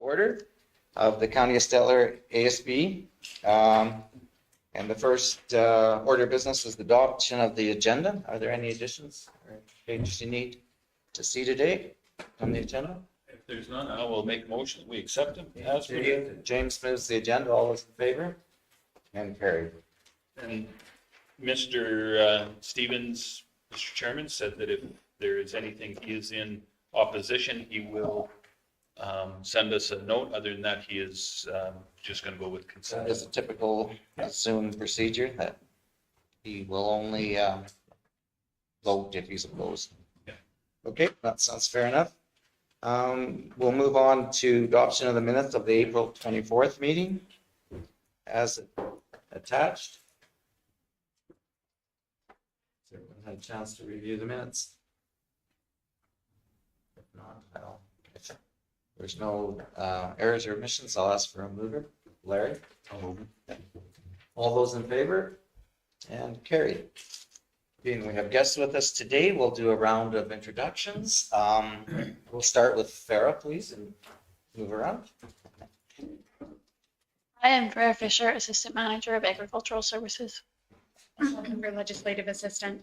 order of the County of Stettler ASB. And the first order of business is the adoption of the agenda. Are there any additions or changes you need to see today on the agenda? If there's none, I will make a motion. We accept them as presented. James moves the agenda. All those in favor? And carried. And Mr. Stevens, Mr. Chairman, said that if there is anything he is in opposition, he will send us a note. Other than that, he is just going to go with consent. It's a typical Zoom procedure that he will only vote if he's opposed. Yeah. Okay, that sounds fair enough. We'll move on to adoption of the minutes of the April 24th meeting as attached. Has everyone had a chance to review the minutes? If not, if there's no errors or omissions, I'll ask for a mover. Larry? I'll move it. All those in favor? And carried. Being we have guests with us today, we'll do a round of introductions. We'll start with Farah, please, and move around. I am Farah Fisher, Assistant Manager of Agricultural Services. Member Legislative Assistant.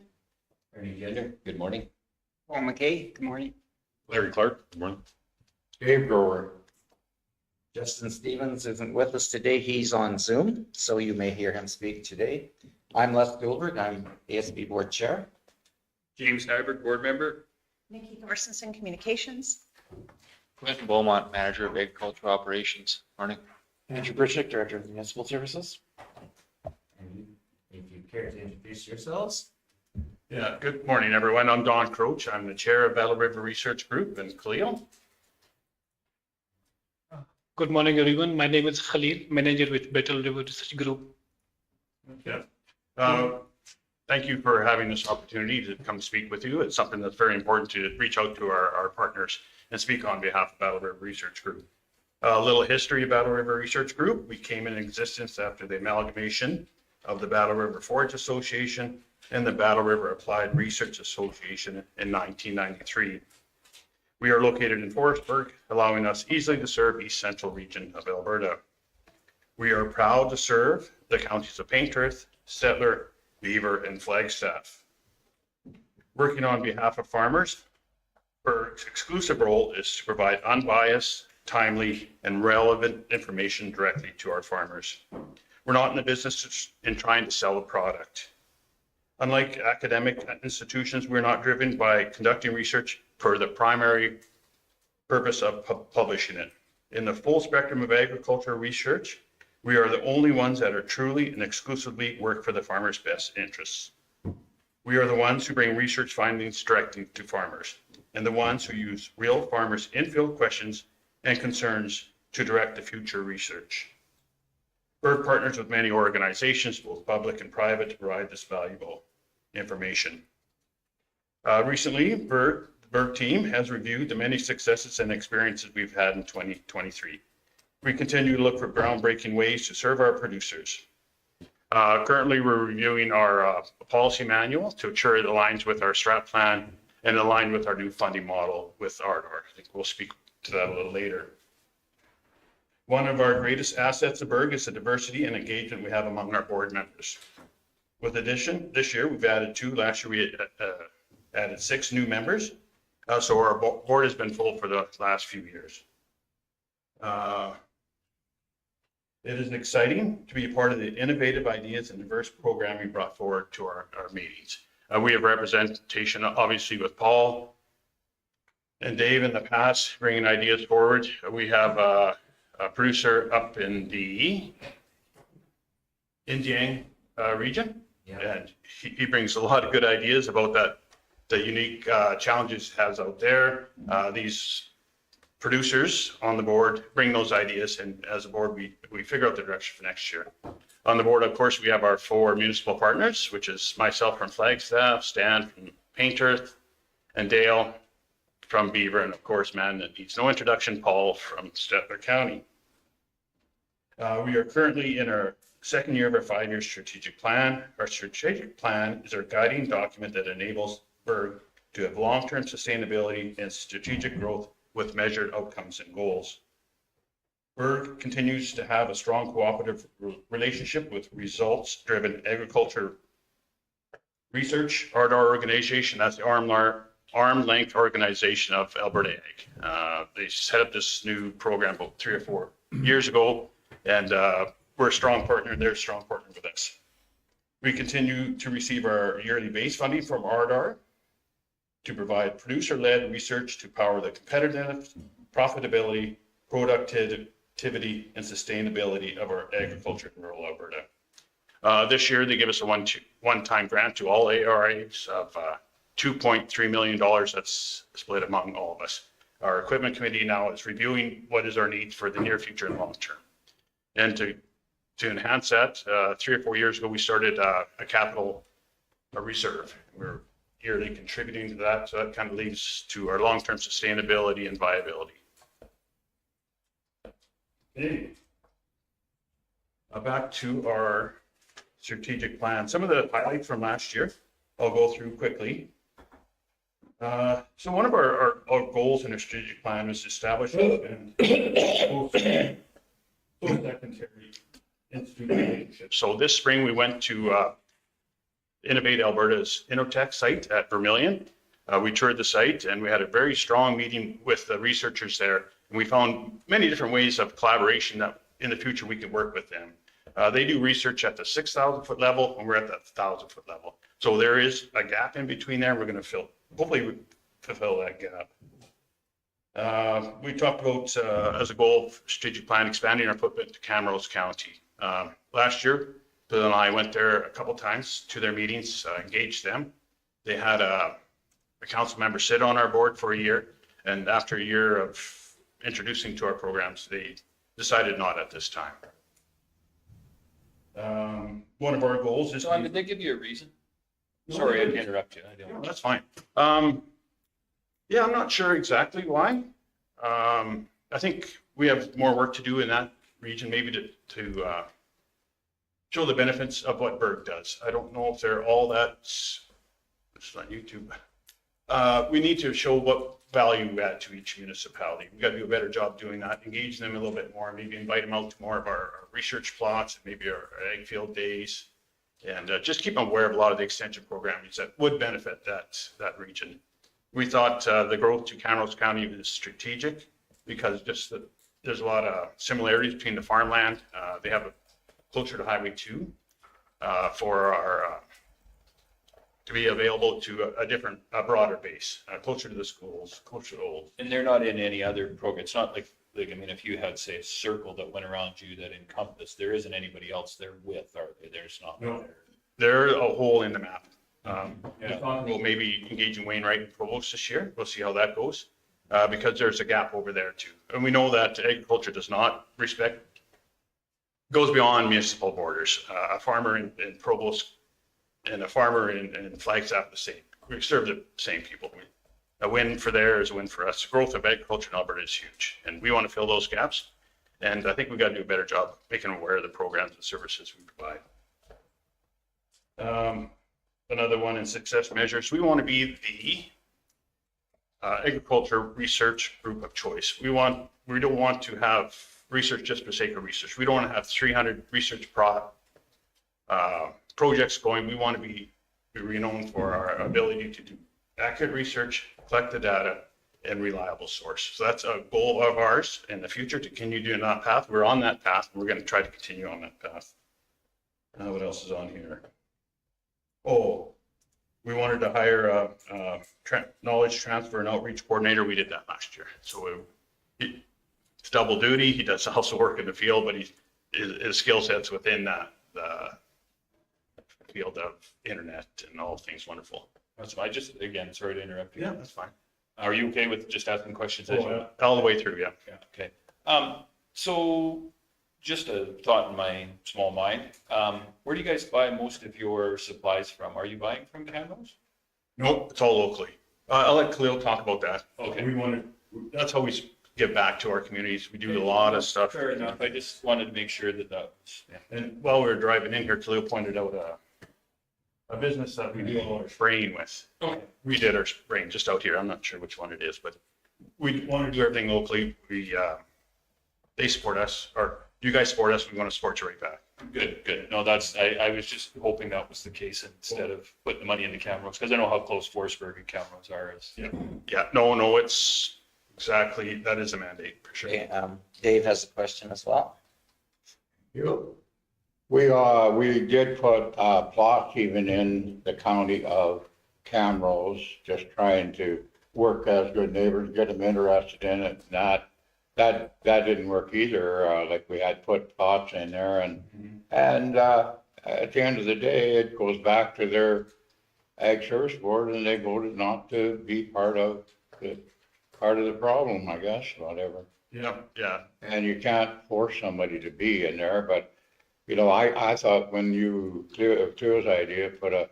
Ernie Gender. Good morning. Paul McKay. Good morning. Larry Clark, good morning. Dave Grower. Justin Stevens isn't with us today. He's on Zoom, so you may hear him speak today. I'm Les Goldberg. I'm ASB Board Chair. James Nyberg, board member. Nikki Thorstensen, Communications. Quentin Beaumont, Manager of Agricultural Operations. Morning. Andrew Bridchick, Director of Municipal Services. And if you care to introduce yourselves. Yeah, good morning, everyone. I'm Don Croach. I'm the chair of Battle River Research Group in Cleo. Good morning, everyone. My name is Khalil, manager with Battle River Research Group. Yeah. Thank you for having this opportunity to come speak with you. It's something that's very important to reach out to our partners and speak on behalf of Battle River Research Group. A little history of Battle River Research Group. We came in existence after the amalgamation of the Battle River Forage Association and the Battle River Applied Research Association in 1993. We are located in Forestburg, allowing us easily to serve East Central region of Alberta. We are proud to serve the counties of Paintearth, Stettler, Beaver, and Flagstaff. Working on behalf of farmers, BERG's exclusive role is to provide unbiased, timely, and relevant information directly to our farmers. We're not in the business in trying to sell a product. Unlike academic institutions, we're not driven by conducting research for the primary purpose of publishing it. In the full spectrum of agricultural research, we are the only ones that are truly and exclusively work for the farmers' best interests. We are the ones who bring research findings directly to farmers and the ones who use real farmers' in-field questions and concerns to direct the future research. BERG partners with many organizations, both public and private, to provide this valuable information. Recently, the BERG team has reviewed the many successes and experiences we've had in 2023. We continue to look for groundbreaking ways to serve our producers. Currently, we're reviewing our policy manual to ensure it aligns with our strat plan and align with our new funding model with ARDAR. I think we'll speak to that a little later. One of our greatest assets at BERG is the diversity and engagement we have among our board members. With addition, this year we've added 2. Last year we added 6 new members. So our board has been full for the last few years. It is exciting to be a part of the innovative ideas and diverse programming brought forward to our meetings. We have representation, obviously, with Paul and Dave in the past, bringing ideas forward. We have a producer up in the Indiang region, and he brings a lot of good ideas about the unique challenges he has out there. These producers on the board bring those ideas, and as a board we figure out the direction for next year. On the board, of course, we have our 4 municipal partners, which is myself from Flagstaff, Stan from Paintearth, and Dale from Beaver, and of course, man that needs no introduction, Paul from Stettler County. We are currently in our 2nd year of our 5-year strategic plan. Our strategic plan is our guiding document that enables BERG to have long-term sustainability and strategic growth with measured outcomes and goals. Berg continues to have a strong cooperative relationship with results-driven agriculture research. Our organization, that's the arm-length organization of Alberta Ag. They set up this new program about 3 or 4 years ago, and we're a strong partner. They're a strong partner with us. We continue to receive our yearly base funding from ARDAR to provide producer-led research to power the competitiveness, profitability, productivity, and sustainability of our agriculture in rural Alberta. This year, they give us a one-time grant to all ARAs of $2.3 million. That's split among all of us. Our equipment committee now is reviewing what is our needs for the near future and long term. And to enhance that, 3 or 4 years ago, we started a capital reserve. We're yearly contributing to that, so that kind of leads to our long-term sustainability and viability. Okay. Back to our strategic plan. Some of the highlights from last year, I'll go through quickly. So one of our goals in our strategic plan was to establish and secondary institute relationships. So this spring we went to Innovate Alberta's Innotech site at Vermilion. We toured the site and we had a very strong meeting with the researchers there. And we found many different ways of collaboration that in the future we could work with them. They do research at the 6,000 foot level and we're at the 1,000 foot level. So there is a gap in between there. We're going to hopefully fulfill that gap. We talked about, as a goal of strategic plan, expanding our footprint to Camrose County. Last year, Bill and I went there a couple times to their meetings, engaged them. They had a council member sit on our board for a year, and after a year of introducing to our programs, they decided not at this time. One of our goals is... John, did they give you a reason? Sorry, I interrupt you. No, that's fine. Yeah, I'm not sure exactly why. I think we have more work to do in that region, maybe to show the benefits of what Berg does. I don't know if they're all that, this is on YouTube. We need to show what value we add to each municipality. We've got to do a better job doing that, engage them a little bit more, maybe invite them out to more of our research plots, maybe our ag field days, and just keep them aware of a lot of the extension programs that would benefit that region. We thought the growth to Camrose County is strategic because there's a lot of similarities between the farmland. They have closer to Highway 2 for our to be available to a broader base, closer to the schools, closer to old. And they're not in any other program. It's not like, I mean, if you had, say, a circle that went around you that encompassed, there isn't anybody else there with, are they? There's not. No, they're a hole in the map. Yeah. We'll maybe engage in Wainwright and Provost this year. We'll see how that goes because there's a gap over there too. And we know that agriculture does not goes beyond municipal borders. A farmer in Provost and a farmer in Flagstaff the same. We serve the same people. A win for there is a win for us. The growth of agriculture in Alberta is huge, and we want to fill those gaps. And I think we've got to do a better job making them aware of the programs and services we provide. Another one in success measures, we want to be the agriculture research group of choice. We don't want to have research just for the sake of research. We don't want to have 300 research projects going. We want to be renowned for our ability to do accurate research, collect the data, and reliable source. So that's a goal of ours in the future to continue doing that path. We're on that path, and we're going to try to continue on that path. What else is on here? Oh, we wanted to hire a knowledge transfer and outreach coordinator. We did that last year. So it's double duty. He does also work in the field, but his skill set's within the field of internet and all things wonderful. That's fine. Again, sorry to interrupt you. Yeah, that's fine. Are you okay with just asking questions? As you All the way through, yeah. Yeah. Okay. So just a thought in my small mind. Where do you guys buy most of your supplies from? Are you buying from Camrose? Nope, it's all locally. I'll let Khalil talk about that. Okay. That's how we give back to our communities. We do a lot of stuff. Fair enough. I just wanted to make sure that was. Yeah. And while we were driving in here, Khalil pointed out a business that we do all our spraying with. Okay. We did our spraying just out here. I'm not sure which one it is, but we want to do everything locally. they support us, or you guys support us, we want to support you right back. Good, good. No, I was just hoping that was the case instead of putting the money into Camrose, because I know how close Forsberg and Camrose are. Yeah, no, it's exactly, that is a mandate for sure. Okay, Dave has a question as well. We did put plots even in the county of Camrose, just trying to work as good neighbors, get them interested in it. That didn't work either. Like we had put plots in there, and at the end of the day, it goes back to their ag service board, and they voted not to be part of the problem, I guess, whatever. Yeah. And you can't force somebody to be in there, but you know, I thought when you, Cleo's idea, put a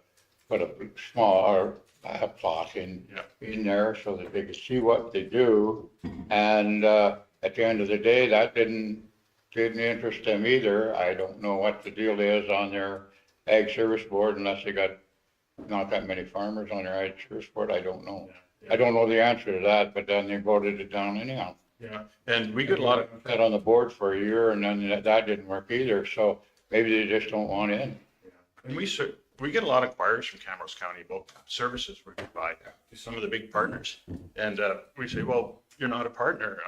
small, or a plot in there so that they could see what they do. And, at the end of the day, that didn't interest them either. I don't know what the deal is on their ag service board unless they got not that many farmers on their ag service board. I don't know. I don't know the answer to that, but then they voted it down anyhow. Yeah, and we get a lot of, Sat on the board for a year, and then that didn't work either, so maybe they just don't want in. and we get a lot of inquiries from Camrose County about services we provide to some of the big partners. And we say, well, you're not a partner.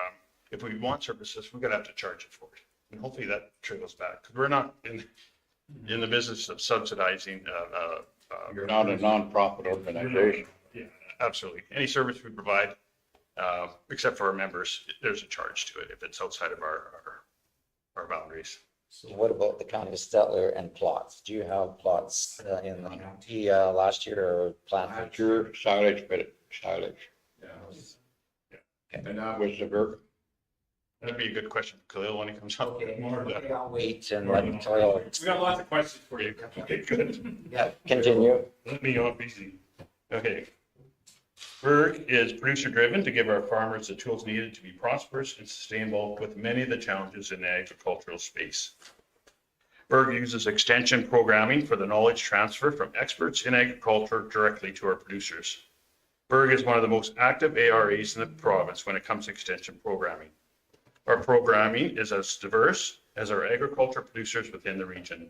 If we want services, we're gonna have to charge it for it. And hopefully that trickles back, because we're not in the business of subsidizing. You're not a nonprofit organization. Yeah, absolutely. Any service we provide, except for our members, there's a charge to it if it's outside of our boundaries. So what about the county of Stettler and plots? Do you have plots in the county last year or planned? Last year, silage. And that was the Burke. That'd be a good question for Khalil when he comes up. I'll wait and let Kyle. We got lots of questions for you. Okay, good. Yeah, continue. Let me off easy. Okay. Berg is producer driven to give our farmers the tools needed to be prosperous and sustainable with many of the challenges in the agricultural space. Berg uses extension programming for the knowledge transfer from experts in agriculture directly to our producers. Berg is one of the most active ARAs in the province when it comes to extension programming. Our programming is as diverse as our agriculture producers within the region.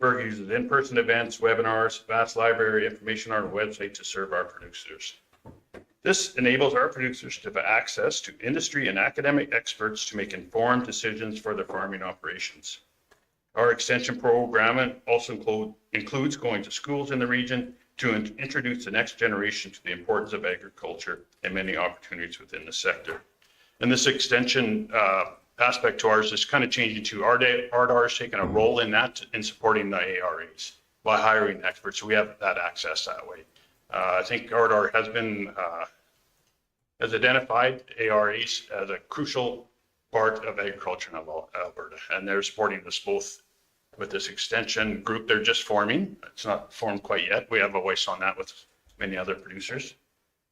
Berg uses in-person events, webinars, vast library information on our website to serve our producers. This enables our producers to have access to industry and academic experts to make informed decisions for their farming operations. Our extension program also includes going to schools in the region to introduce the next generation to the importance of agriculture and many opportunities within the sector. And this extension aspect to ours is kind of changing to RDAR is taking a role in that in supporting the ARAs by hiring experts. So we have that access that way. I think RDAR has identified ARAs as a crucial part of agriculture in Alberta, and they're supporting us both with this extension group they're just forming. It's not formed quite yet. We have a voice on that with many other producers.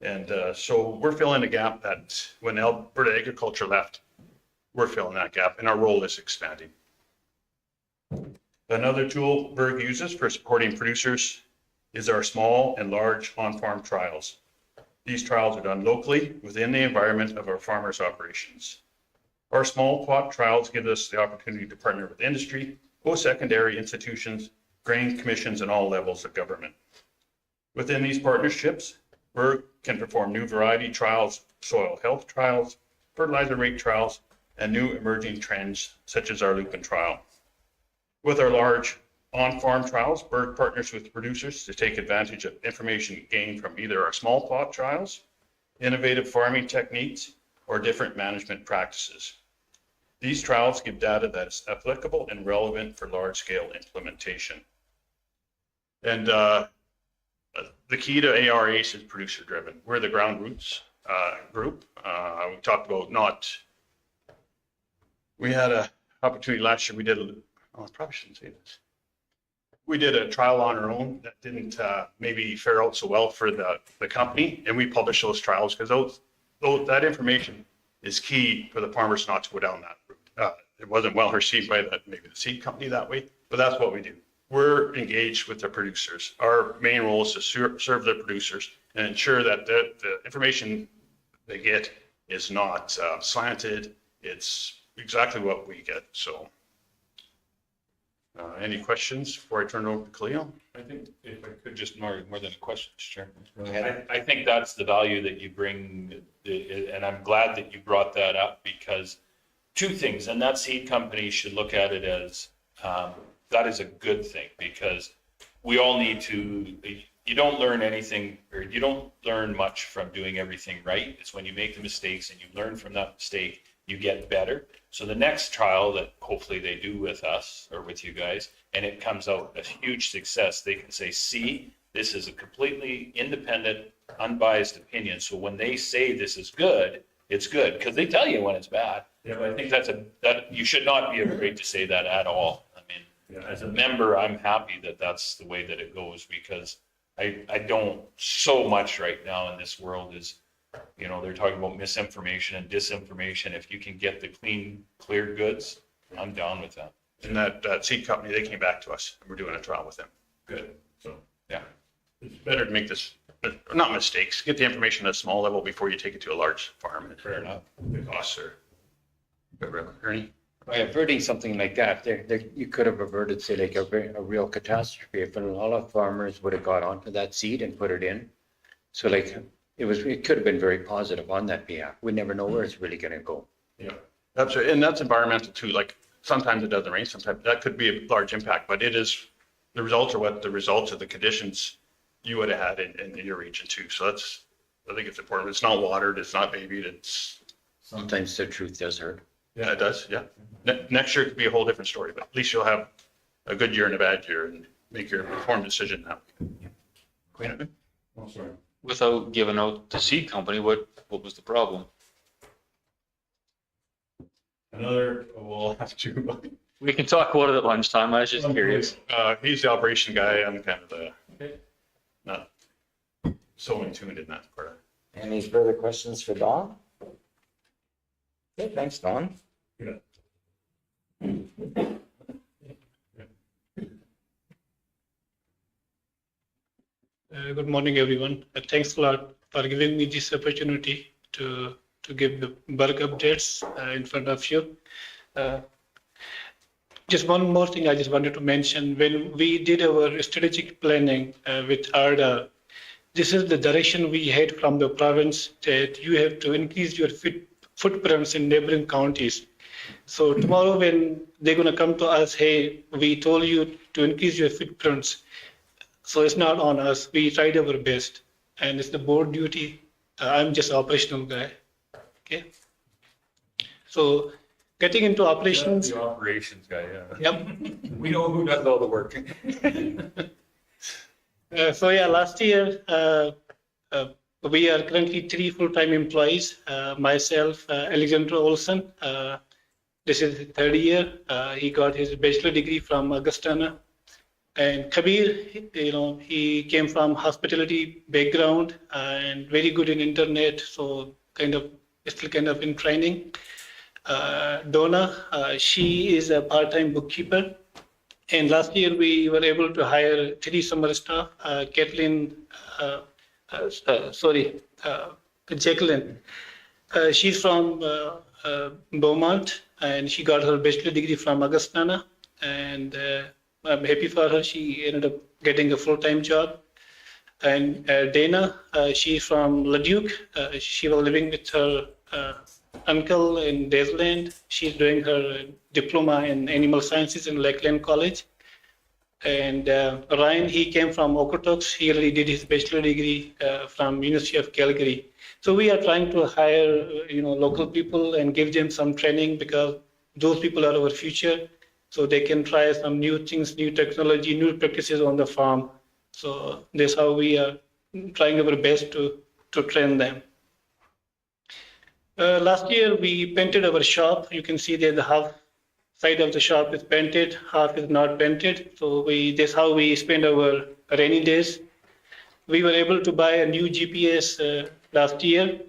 And so we're filling a gap that when Alberta Agriculture left, we're filling that gap, and our role is expanding. Another tool Berg uses for supporting producers is our small and large on-farm trials. These trials are done locally within the environment of our farmers' operations. Our small plot trials give us the opportunity to partner with industry, post-secondary institutions, grain commissions, and all levels of government. Within these partnerships, Berg can perform new variety trials, soil health trials, fertilizer rate trials, and new emerging trends such as our lupin trial. With our large on-farm trials, Berg partners with producers to take advantage of information gained from either our small plot trials, innovative farming techniques, or different management practices. These trials give data that is applicable and relevant for large-scale implementation. And the key to ARAs is producer-driven. We're the ground roots group. We talked about we had an opportunity last year. I probably shouldn't say this. We did a trial on our own that didn't maybe fare out so well for the company, and we published those trials because that information is key for the farmers not to go down that route. It wasn't well received by maybe the seed company that way, but that's what we do. We're engaged with the producers. Our main role is to serve the producers and ensure that the information they get is not slanted. It's exactly what we get, so. Any questions before I turn it over to Khalil? I think if I could just more than a question, Mr. Chairman. Go ahead. I think that's the value that you bring, and I'm glad that you brought that up because two things, and that seed company should look at it as, that is a good thing because we all need to, you don't learn anything or you don't learn much from doing everything right. It's when you make the mistakes and you learn from that mistake, you get better. So the next trial that hopefully they do with us or with you guys, and it comes out a huge success, they can say, see, this is a completely independent, unbiased opinion. So when they say this is good, it's good because they tell you when it's bad. Yeah, but I think that you should not be afraid to say that at all. I mean, as a member, I'm happy that that's the way that it goes because I don't so much right now in this world is, you know, they're talking about misinformation and disinformation. If you can get the clean, clear goods, I'm down with that. And that seed company, they came back to us and we're doing a trial with them. Good. So, yeah, it's better to make this, not mistakes, get the information at a small level before you take it to a large farm. Fair enough. The costs are, Ernie? By averting something like that, you could have averted, say, like a real catastrophe if a lot of farmers would have got onto that seed and put it in. So like it could have been very positive on that behalf. We never know where it's really going to go. Yeah, that's right. And that's environmental too. Like sometimes it doesn't rain, sometimes that could be a large impact, but it is, the results are what the results of the conditions you would have had in your region too. So that's, I think it's important. It's not watered, it's not babied, it's. Sometimes the truth does hurt. Yeah, it does. Yeah. Next year could be a whole different story, but at least you'll have a good year and a bad year and make your informed decision now. Quinn? Oh, sorry. Without giving out the seed company, what was the problem? We'll have to. We can talk about it at lunchtime. I was just curious. He's the operation guy. I'm kind of not so in tuned in that part. Any further questions for Dawn? Okay, thanks, Dawn. Yeah. Good morning, everyone. Thanks a lot for giving me this opportunity to give the work updates in front of you. Just one more thing I just wanted to mention. When we did our strategic planning with ARDA, this is the direction we had from the province that you have to increase your footprints in neighboring counties. So tomorrow when they're going to come to us, hey, we told you to increase your footprints. So it's not on us. We tried our best, and it's the board duty. I'm just operational guy. Okay. So getting into operations. The operations guy, yeah. Yep. We know who does all the work. So yeah, last year we are currently 3 full-time employees. Myself, Alexander Olson. This is his 3rd year. He got his bachelor degree from Augustana. And Kabir, he came from hospitality background and very good in internet, so still kind of in training. Donna, she is a part-time bookkeeper. And last year we were able to hire 3 summer staff. Jacqueline. She's from Beaumont and she got her bachelor degree from Augustana. And I'm happy for her. She ended up getting a full-time job. And Dana, she's from Leduc. She was living with her uncle in Daysland. She's doing her diploma in animal sciences in Lakeland College. And Ryan, he came from Okotoks. He already did his bachelor degree from University of Calgary. So we are trying to hire, local people and give them some training because those people are our future. So they can try some new things, new technology, new practices on the farm. So that's how we are trying our best to train them. Last year, we painted our shop. You can see that the half side of the shop is painted, half is not painted. So that's how we spend our rainy days. We were able to buy a new GPS last year.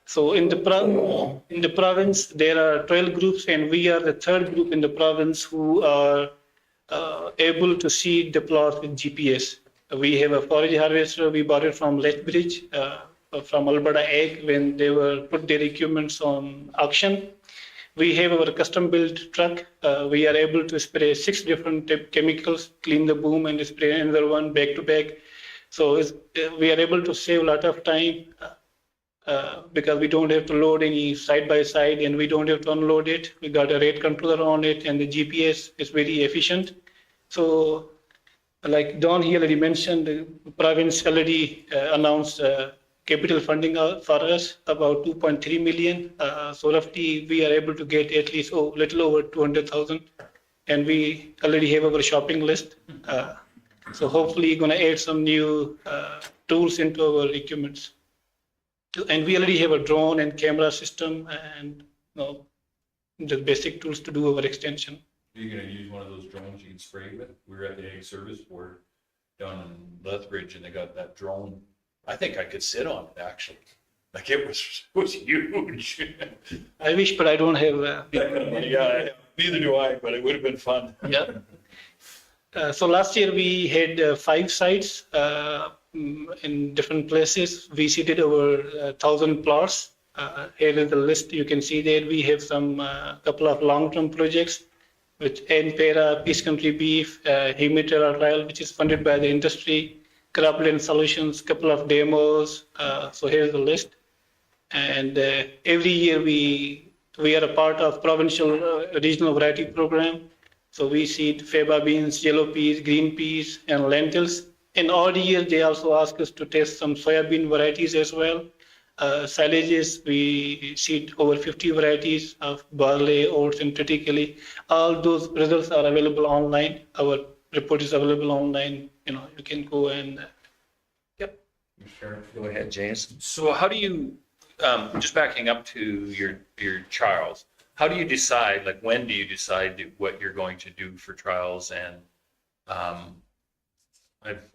So in the province, there are 12 groups, and we are the 3rd group in the province who are able to seed the plots with GPS. We have a forage harvester. We bought it from Lethbridge, from Alberta Ag when they were put their equipments on auction. we have our custom built truck. We are able to spray 6 different chemicals, clean the boom and spray another one back to back. So we are able to save a lot of time because we don't have to load any side by side and we don't have to unload it. We got a rate controller on it and the GPS is very efficient. So like Don here already mentioned, the province already announced capital funding for us, about 2.3 million. So roughly we are able to get at least a little over 200,000. And we already have our shopping list. So hopefully going to add some new tools into our equipments. And we already have a drone and camera system and the basic tools to do our extension. Are you gonna use one of those drones you can spray with? We were at the Ag Service Board down in Lethbridge and they got that drone. I think I could sit on it actually. Like it was huge. I wish, but I don't have. Yeah, neither do I, but it would have been fun. Yeah. So last year we had 5 sites in different places. We seeded over 1,000 plots. Here is the list. You can see that we have some couple of long-term projects with NPERA, Peace Country Beef, Humitrela trial, which is funded by the industry, Cropland Solutions, couple of demos. So here's the list. And every year we are a part of provincial regional variety program. So we seed faba beans, yellow peas, green peas, and lentils. And all year they also ask us to test some soybean varieties as well. Silages, we seed over 50 varieties of barley, oats, and triticale. All those results are available online. Our report is available online. You can go and. Yep. Sure. Go ahead, James. So how do you, just backing up to your trials, how do you decide, like when do you decide what you're going to do for trials? And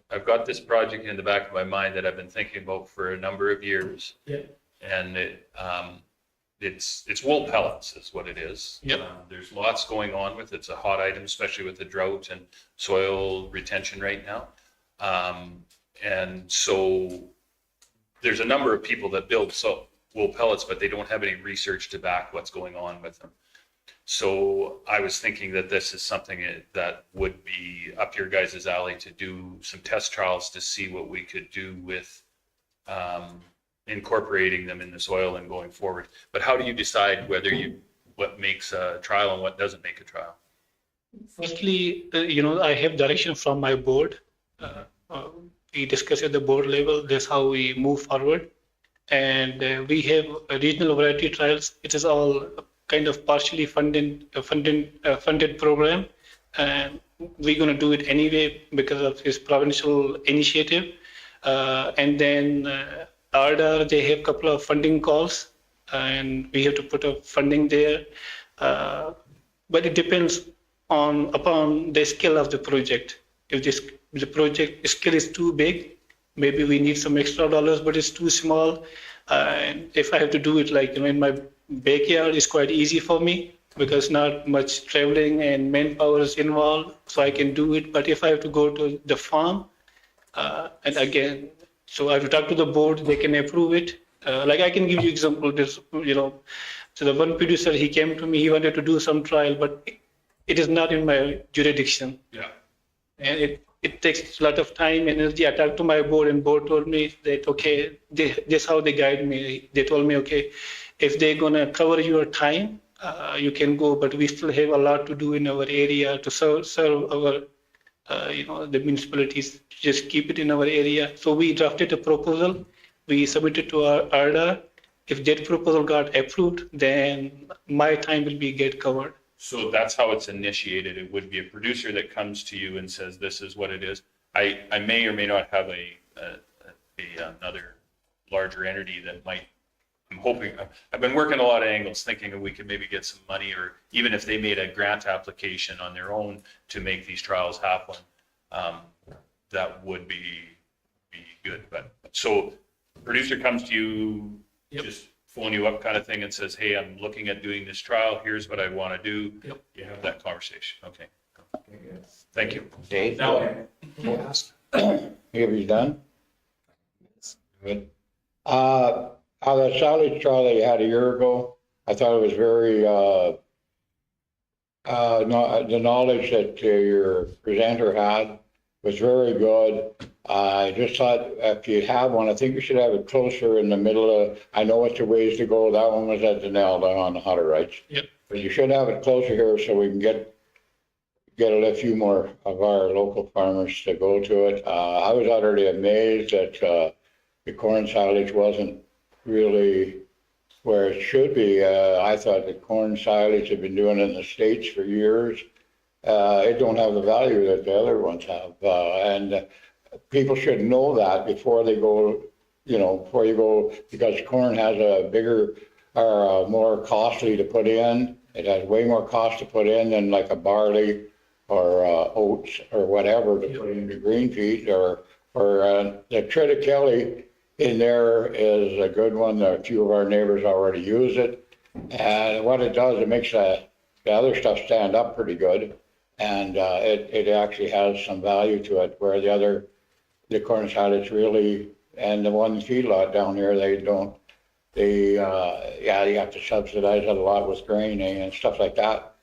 I've got this project in the back of my mind that I've been thinking about for a number of years. Yeah. And it's wool pellets is what it is. Yep. There's lots going on with it. It's a hot item, especially with the drought and soil retention right now. And so there's a number of people that build wool pellets, but they don't have any research to back what's going on with them. So I was thinking that this is something that would be up your guys' alley to do some test trials to see what we could do with incorporating them in the soil and going forward. But how do you decide what makes a trial and what doesn't make a trial? Firstly, I have direction from my board. We discuss at the board level. That's how we move forward. And we have regional variety trials. It is all kind of partially funded program, and we're going to do it anyway because of this provincial initiative. And then ARDA, they have a couple of funding calls, and we have to put up funding there. But it depends upon the scale of the project. If the project scale is too big, maybe we need some extra dollars, but it's too small. And if I have to do it like in my backyard, it's quite easy for me because not much traveling and manpower is involved, so I can do it. But if I have to go to the farm, and again, so I have to talk to the board, they can approve it. Like I can give you example. So the one producer, he came to me, he wanted to do some trial, but it is not in my jurisdiction. Yeah. And it takes a lot of time, energy. I talked to my board, and board told me that, okay, that's how they guide me. They told me, okay, if they're going to cover your time, you can go, but we still have a lot to do in our area to serve our, the municipalities, just keep it in our area. So we drafted a proposal. We submitted to our ARDA. If that proposal got approved, then my time will get covered. So that's how it's initiated. It would be a producer that comes to you and says, this is what it is. I may or may not have another larger entity that might, I'm hoping, I've been working a lot of angles thinking that we could maybe get some money, or even if they made a grant application on their own to make these trials happen, that would be good. But so producer comes to you, Yep. just phone you up kind of thing and says, hey, I'm looking at doing this trial. Here's what I want to do. Yep. You have that conversation. Okay. Thank you. Dave? Now, Have you done? Good. On the silage trial that you had a year ago, I thought it was very, the knowledge that your presenter had was very good. I just thought if you have one, I think you should have it closer in the middle of, I know it's a ways to go. That one was at the nail down on the Hutter rights. Yep. But you should have it closer here so we can get a few more of our local farmers to go to it. I was utterly amazed that the corn silage wasn't really where it should be. I thought the corn silage had been doing it in the States for years. It don't have the value that the other ones have. And people should know that before they go, before you go, because corn has a bigger or more costly to put in. It has way more cost to put in than like a barley or oats or whatever to put into green feed or the triticale in there is a good one. A few of our neighbors already use it. And what it does, it makes the other stuff stand up pretty good. And it actually has some value to it, where the corn silage really, and the one feedlot down here, you have to subsidize it a lot with grain and stuff like that.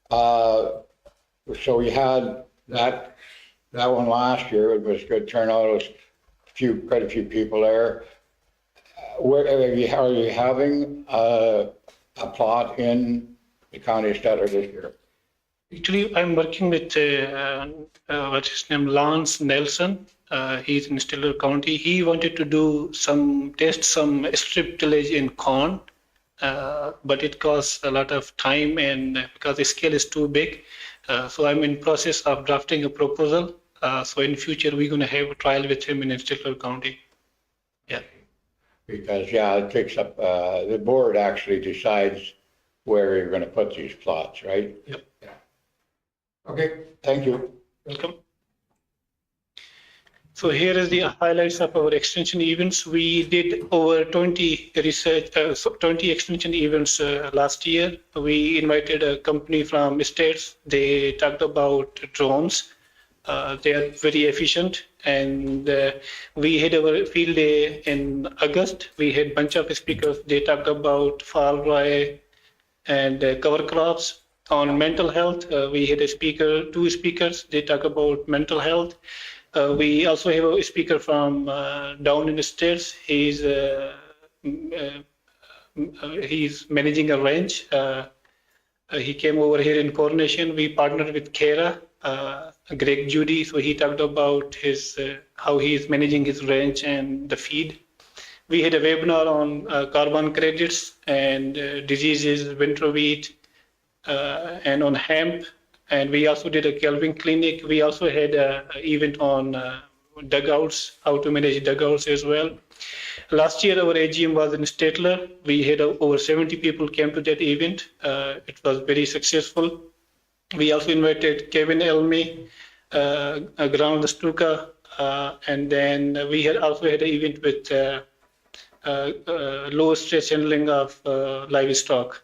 So we had that one last year. It was good turnout. It was quite a few people there. Where are you having a plot in the county of Stettler this year? Actually, I'm working with what's his name, Lance Nelson. He's in Stettler County. He wanted to test some strip tillage in corn, but it costs a lot of time, and because the scale is too big. So I'm in process of drafting a proposal. So in future, we're going to have a trial with him in Stettler County. Yeah. Because, it takes up, the board actually decides where you're going to put these plots, right? Yep. Yeah. Okay, thank you. Welcome. So here is the highlights of our extension events. We did over 20 extension events last year. We invited a company from States. They talked about drones. They are very efficient. And we had our field day in August. We had a bunch of speakers. They talked about fall rye and cover crops. On mental health, we had two speakers. They talk about mental health. We also have a speaker from down in the States. He's managing a ranch. He came over here in Coronation. We partnered with Kara, Greg Judy. So he talked about how he is managing his ranch and the feed. We had a webinar on carbon credits and diseases, winter wheat, and on hemp. And we also did a calving clinic. We also had an event on dugouts, how to manage dugouts as well. Last year, our AGM was in Stettler. We had over 70 people came to that event. It was very successful. We also invited Kevin Elmy, Ground Stuka, and then we had also had an event with low stress handling of livestock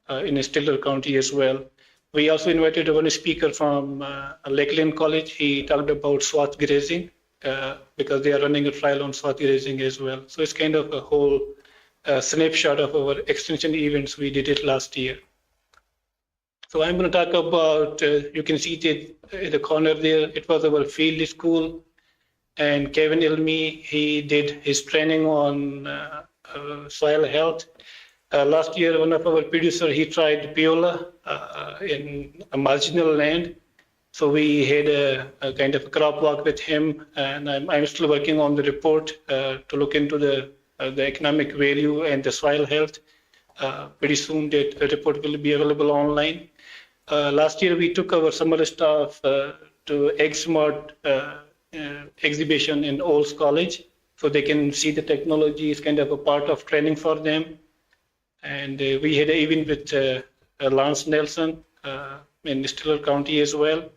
in Stettler County as well. We also invited one speaker from Lakeland College. He talked about swath grazing because they are running a trial on swath grazing as well. So it's kind of a whole snapshot of our extension events. We did it last year. So I'm going to talk about, you can see it in the corner there. It was our field school. And Kevin Ilmi, he did his training on soil health. Last year, one of our producers, he tried Piola in a marginal land. So we had a kind of a crop walk with him, and I'm still working on the report to look into the economic value and the soil health. Pretty soon that report will be available online. Last year, we took our summer staff to AgSmart exhibition in Olds College, so they can see the technology. It's kind of a part of training for them. And we had an event with Lance Nelson in Stettler County as well.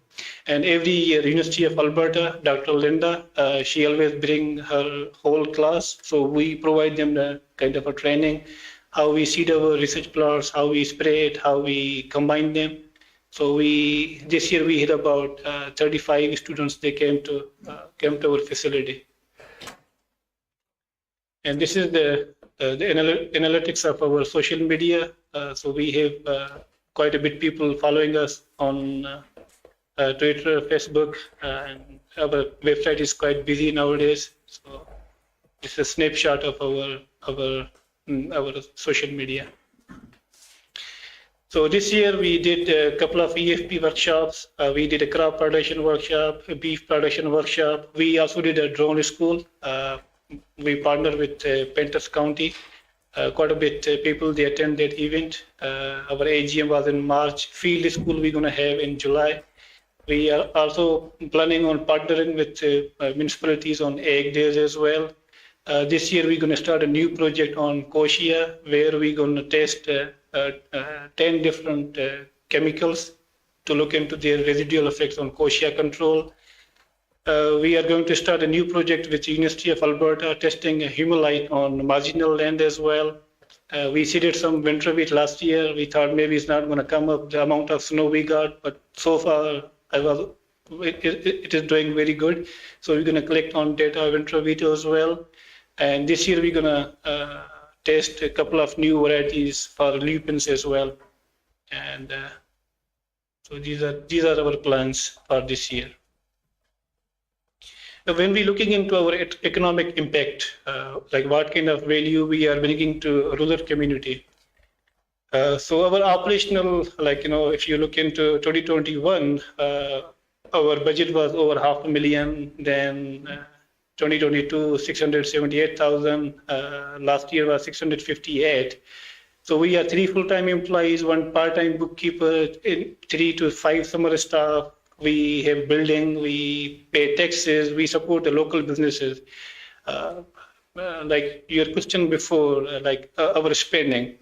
And every year, University of Alberta, Dr. Linda, she always bring her whole class. So we provide them the kind of a training, how we seed our research plots, how we spray it, how we combine them. So this year we had about 35 students. They came to our facility. And this is the analytics of our social media. So we have quite a bit people following us on Twitter, Facebook, and our website is quite busy nowadays. So it's a snapshot of our social media. So this year we did a couple of EFP workshops. We did a crop production workshop, a beef production workshop. We also did a drone school. We partnered with Pentas County. Quite a bit people, they attend that event. Our AGM was in March. Field school we're going to have in July. We are also planning on partnering with municipalities on egg days as well. This year we're going to start a new project on kochia, where we're going to test 10 different chemicals to look into their residual effects on kochia control. We are going to start a new project with the University of Alberta testing humulite on marginal land as well. We seeded some winter wheat last year. We thought maybe it's not going to come up the amount of snow we got, but so far it is doing very good. So we're going to collect on data winter wheat as well. And this year we're going to test a couple of new varieties for lupins as well. And so these are our plans for this year. When we're looking into our economic impact, like what kind of value we are bringing to rural community. So our operational, if you look into 2021, our budget was over $500,000. Then 2022, 678,000. Last year was 658. So we have 3 full-time employees, 1 part-time bookkeeper, 3 to 5 summer staff. We have building, we pay taxes, we support the local businesses. Like your question before, our spending.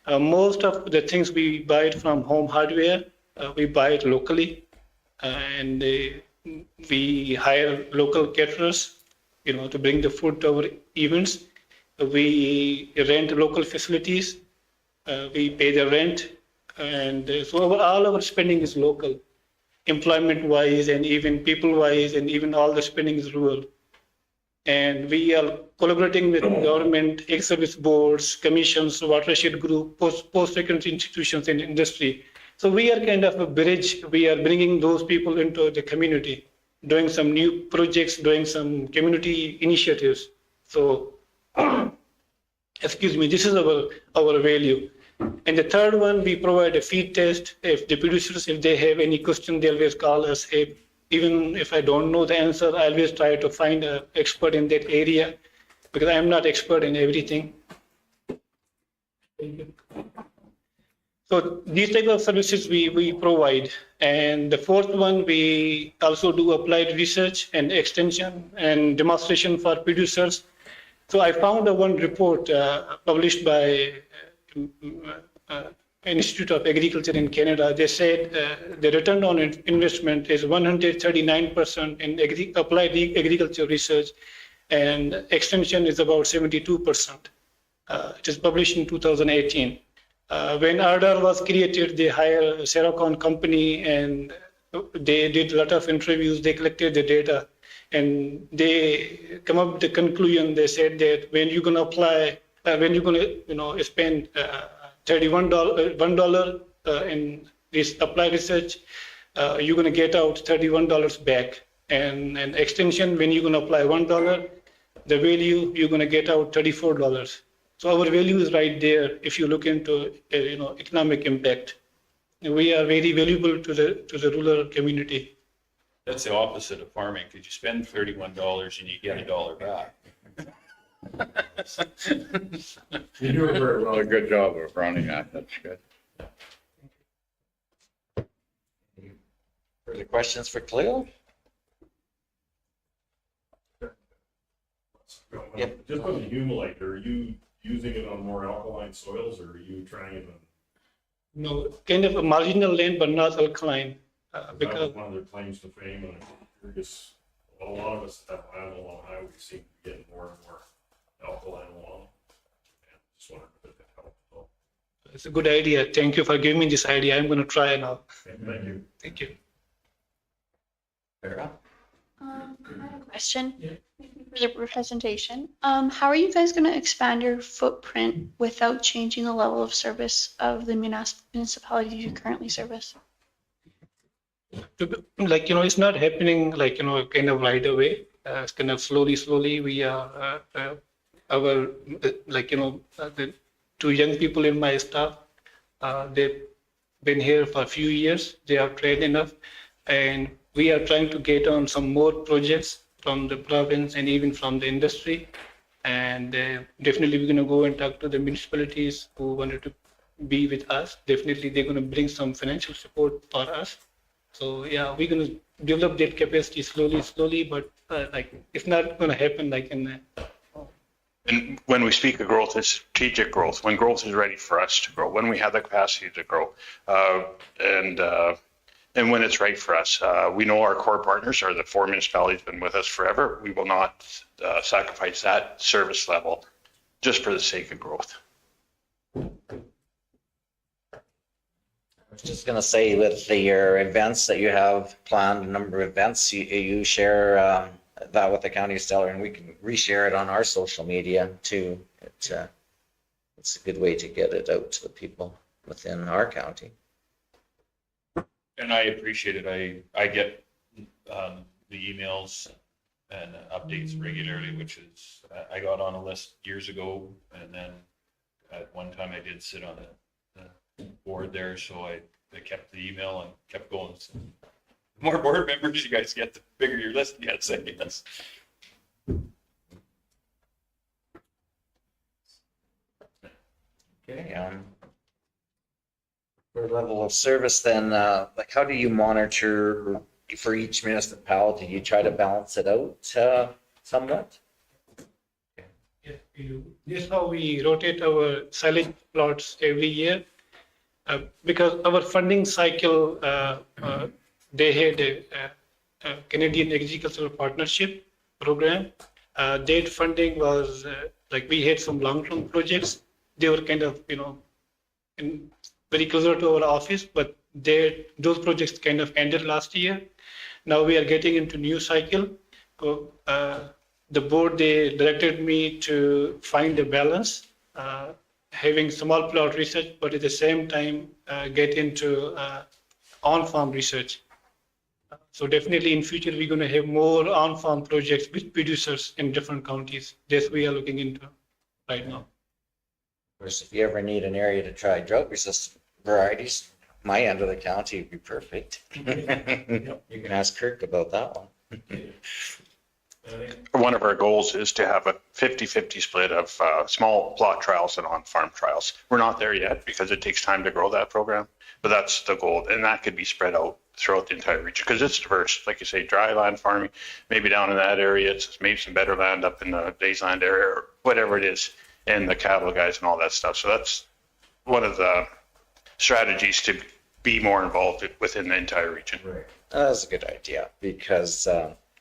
Most of the things we buy it from home hardware, we buy it locally, and we hire local caterers, to bring the food to our events. We rent local facilities, we pay the rent, and so all our spending is local. Employment-wise and even people-wise, and even all the spending is rural. And we are collaborating with government, ex-service boards, commissions, watershed group, post-secondary institutions and industry. So we are kind of a bridge. We are bringing those people into the community, doing some new projects, doing some community initiatives. So, excuse me, this is our value. And the third one, we provide a feed test. If the producers, if they have any question, they always call us. Hey, even if I don't know the answer, I always try to find an expert in that area, because I'm not expert in everything. So these type of services we provide. And the fourth one, we also do applied research and extension and demonstration for producers. So I found one report published by Institute of Agriculture in Canada. They said the return on investment is 139% in applied agriculture research, and extension is about 72%. It is published in 2018. When Ardor was created, they hired a Serocon company, and they did a lot of interviews. They collected the data, and they come up with the conclusion. They said that when you're going to apply, when you're going to spend $1 in this applied research, you're going to get out $31 back. And extension, when you're going to apply $1, the value you're going to get out $34. So our value is right there. If you look into economic impact, we are very valuable to the rural community. That's the opposite of farming, because you spend $31 and you get $1 back. You do a very well, a good job of running that. That's good. Further questions for Cleo? Yep. Just on the humulite, are you using it on more alkaline soils, or are you trying it on? No, kind of a marginal land, but not alkaline. That was one of their claims to fame, and I'm curious, a lot of us that have land along highways seem to be getting more and more alkaline along. And just wondering if that helped at all. It's a good idea. Thank you for giving me this idea. I'm going to try now. Okay, thank you. Thank you. Vera? I have a question for the presentation. How are you guys going to expand your footprint without changing the level of service of the municipalities you currently service? Like, it's not happening like, kind of right away. It's kind of slowly, we are, like, the two young people in my staff, they've been here for a few years. They are trained enough. And we are trying to get on some more projects from the province and even from the industry. And definitely we're going to go and talk to the municipalities who wanted to be with us. Definitely they're going to bring some financial support for us. So yeah, we're going to develop that capacity slowly, but like it's not going to happen like in And when we speak of growth, it's strategic growth, when growth is ready for us to grow, when we have the capacity to grow, and when it's right for us. We know our core partners are the 4 municipalities been with us forever. We will not sacrifice that service level just for the sake of growth. I was just going to say with your events that you have planned, a number of events, you share that with the County of Stettler, and we can reshare it on our social media too. It's a good way to get it out to the people within our county. And I appreciate it. I get the emails and updates regularly, which is, I got on a list years ago, and then at one time I did sit on the board there, so I kept the email and kept going. So the more board members you guys get, the bigger your list gets, I guess. Okay. For level of service, then, like, how do you monitor for each municipality? You try to balance it out somewhat? This is how we rotate our silage plots every year. Because our funding cycle, they had a Canadian Agricultural Partnership Program. That funding was like we had some long-term projects. They were kind of, very closer to our office, but those projects kind of ended last year. Now we are getting into new cycle. The board, they directed me to find a balance, having small plot research, but at the same time get into on-farm research. So definitely in future, we're going to have more on-farm projects with producers in different counties. That's we are looking into right now. Of course, if you ever need an area to try drought-resistant varieties, my end of the county would be perfect. You can ask Kirk about that one. One of our goals is to have a 50-50 split of small plot trials and on-farm trials. We're not there yet because it takes time to grow that program, but that's the goal. And that could be spread out throughout the entire region because it's diverse. Like you say, dry land farming, maybe down in that area, it's maybe some better land up in the Daysland area or whatever it is, and the cattle guys and all that stuff. So that's one of the strategies to be more involved within the entire region. Right. That's a good idea because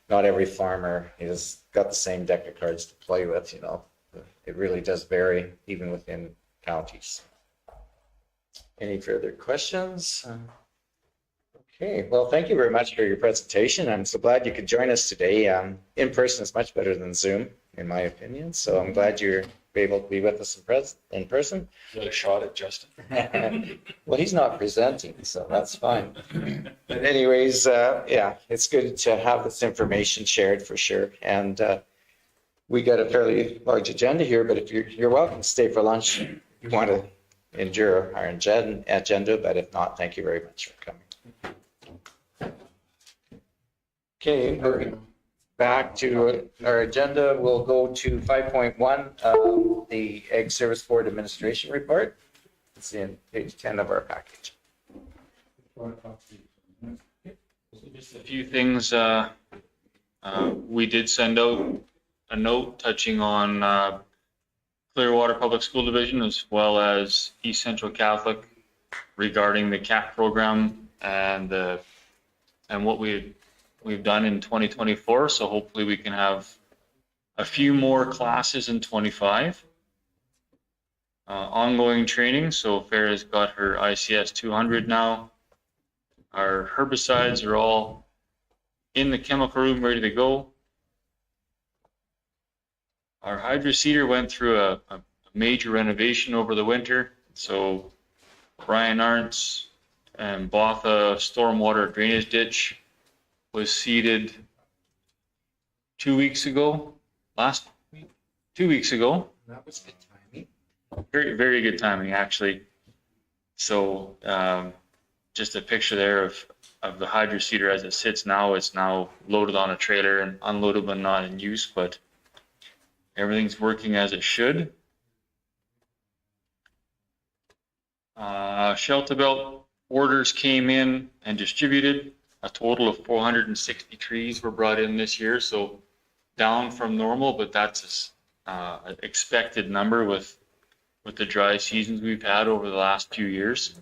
not every farmer has got the same deck of cards to play with, It really does vary even within counties. Any further questions? Okay, well, thank you very much for your presentation. I'm so glad you could join us today. In person is much better than Zoom, in my opinion. So I'm glad you're able to be with us in person. Is that a shot at Justin? Well, he's not presenting, so that's fine. But anyways, yeah, it's good to have this information shared for sure. And we got a fairly large agenda here, but if you're welcome to stay for lunch, if you want to endure our agenda, but if not, thank you very much for coming. Okay, we're back to our agenda. We'll go to 5.1, the Ag Service Board Administration Report. It's in page 10 of our package. Just a few things. We did send out a note touching on Clearwater Public School Division as well as East Central Catholic regarding the CAP program and what we've done in 2024. So hopefully we can have a few more classes in 25. Ongoing training. So Farah's got her ICS 200 now. Our herbicides are all in the chemical room, ready to go. Our hydro seeder went through a major renovation over the winter. So Brian Arntz and Botha stormwater drainage ditch was seeded 2 weeks ago, 2 weeks ago. That was good timing. Very, very good timing, actually. So just a picture there of the hydro seeder as it sits now. It's now loaded on a trailer and unloaded but not in use, but everything's working as it should. Shelter belt orders came in and distributed. A total of 460 trees were brought in this year, so down from normal, but that's an expected number with the dry seasons we've had over the last few years.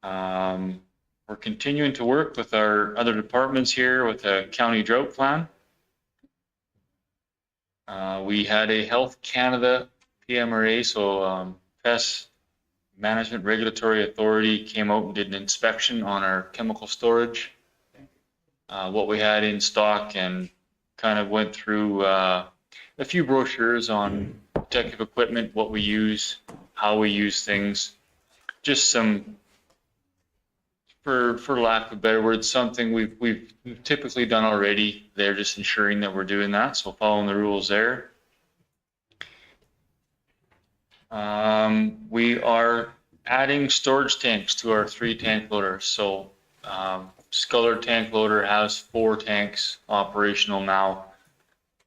We're continuing to work with our other departments here with a county drought plan. We had a Health Canada PMRA, so Pest Management Regulatory Authority came out and did an inspection on our chemical storage, what we had in stock, and kind of went through a few brochures on protective equipment, what we use, how we use things, just some, for lack of a better word, something we've typically done already. They're just ensuring that we're doing that, so following the rules there. We are adding storage tanks to our 3 tank loaders. So Sculler tank loader has 4 tanks operational now.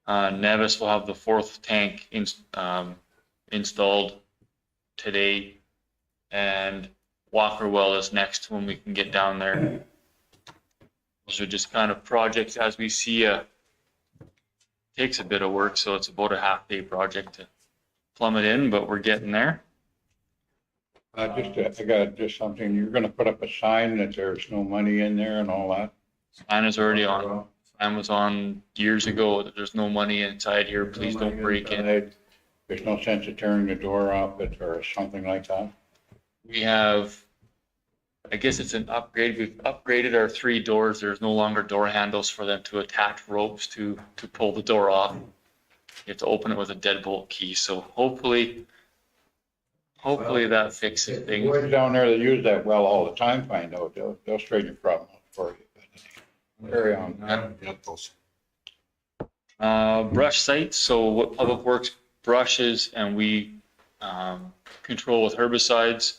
Nevis will have the 4th tank installed today, and Walker Well is next when we can get down there. Those are just kind of projects as we see. Takes a bit of work, so it's about a half-day project to plumb it in, but we're getting there. I got just something, you're gonna put up a sign that there's no money in there and all that? Sign is already on. Sign was on years ago that there's no money inside here. Please don't break in. There's no sense of turning the door off it or something like that? We have, I guess it's an upgrade. We've upgraded our 3 doors. There's no longer door handles for them to attach ropes to pull the door off. You have to open it with a deadbolt key. So hopefully that fixes The things. boys down there that use that well all the time find out, they'll straighten your problem out for you. Carry on. Brush sites. So what Public Works brushes and we control with herbicides.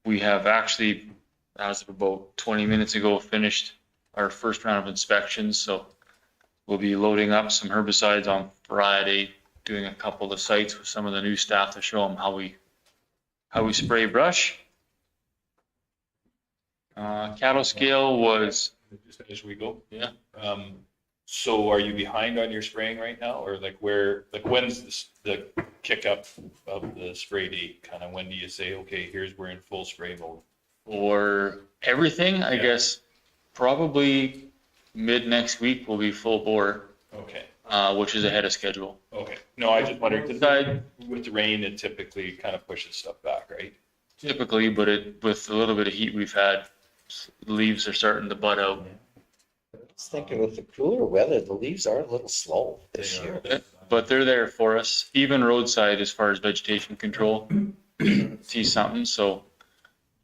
We have actually, as of about 20 minutes ago, finished our first round of inspections. So we'll be loading up some herbicides on Friday, doing a couple of sites with some of the new staff to show them how we spray brush. Cattle scale was, Just as we go. yeah. So are you behind on your spraying right now, or when's the kick up of the spray date? Kind of when do you say, okay, we're in full spray mode? For everything, I Yeah. guess probably mid next week will be full bore, Okay, which is ahead of schedule. okay. No, I just wondered, 'cause Side, with the rain, it typically kind of pushes stuff back, right? typically, but with a little bit of heat we've had, leaves are starting to bud out. I was thinking with the cooler weather, the leaves are a little slow this year. But they're there for us, even roadside as far as vegetation control. See something, so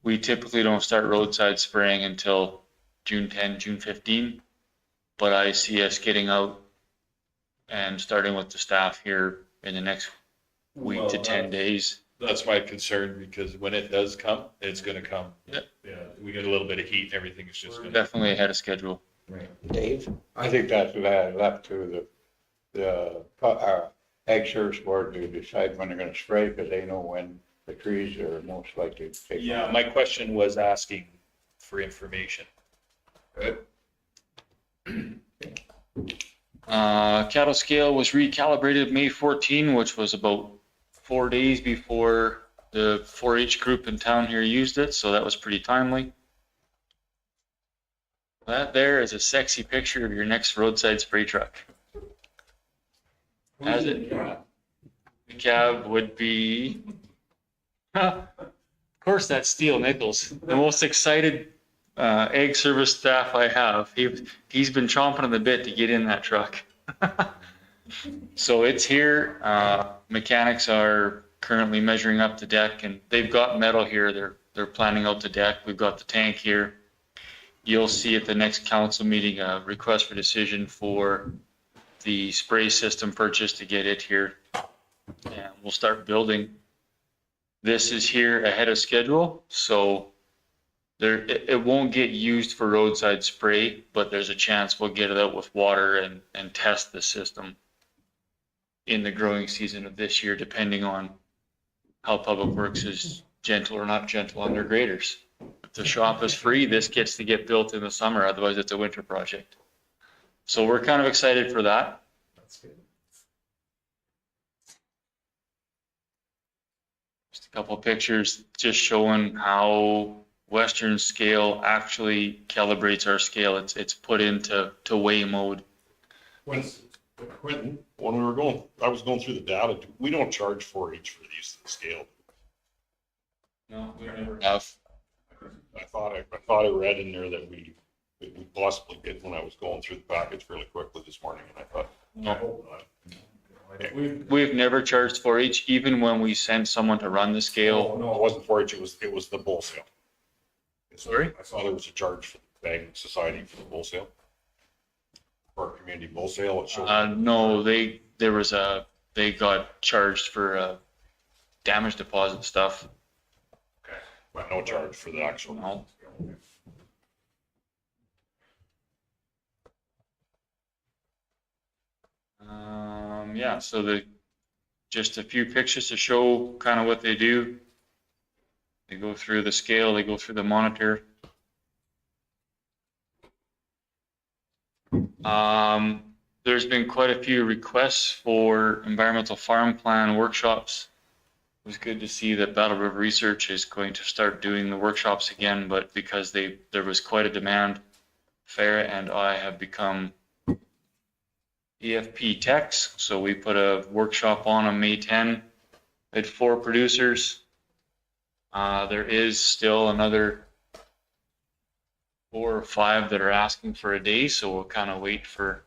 we typically don't start roadside spraying until June 10, June 15. But I see us getting out and starting with the staff here in the next week to 10 days. That's my concern, because when it does come, it's gonna come. Yeah. Yeah, we get a little bit of heat and everything is just gonna. Definitely ahead of schedule. Dave? I think that's left to the Ag Service Board to decide when they're gonna spray, because they know when the trees are most likely to take. Yeah, my question was asking for information. Cattle scale was recalibrated May 14, which was about 4 days before the 4-H group in town here used it, so that was pretty timely. That there is a sexy picture of your next roadside spray truck. As it, the cab would be, of course, that's Steel Nichols, the most excited egg service staff I have. He's been chomping on the bit to get in that truck. So it's here. Mechanics are currently measuring up the deck, and they've got metal here. They're planning out the deck. We've got the tank here. You'll see at the next council meeting a request for decision for the spray system purchase to get it here. And we'll start building. This is here ahead of schedule, so it won't get used for roadside spray, but there's a chance we'll get it out with water and test the system in the growing season of this year, depending on how Public Works is gentle or not gentle on their graders. If the shop is free, this gets to get built in the summer, otherwise it's a winter project. So we're kind of excited for that. That's good. Just a couple of pictures just showing how Western scale actually calibrates our scale. It's put into weigh mode. Quentin, when I was going through the data, we don't charge 4H for the use of the scale. No, we never have. I thought I read in there that we possibly did when I was going through the package really quickly this morning, and I thought, I hope not. We've never charged 4H, even when we sent someone to run the scale. No, it wasn't 4H, it was the bull sale. Sorry? I saw there was a charge for the Bagging Society for the bull sale. For our community bull sale, it showed. No, they got charged for damage deposit stuff. Okay, but no charge for the actual. No. Yeah, so just a few pictures to show kind of what they do. They go through the scale, they go through the monitor. There's been quite a few requests for environmental farm plan workshops. It was good to see that Battle River Research is going to start doing the workshops again, but because there was quite a demand, Farah and I have become EFP techs, so we put a workshop on May 10. We had 4 producers. There is still another 4 or 5 that are asking for a day, so we'll kind of wait for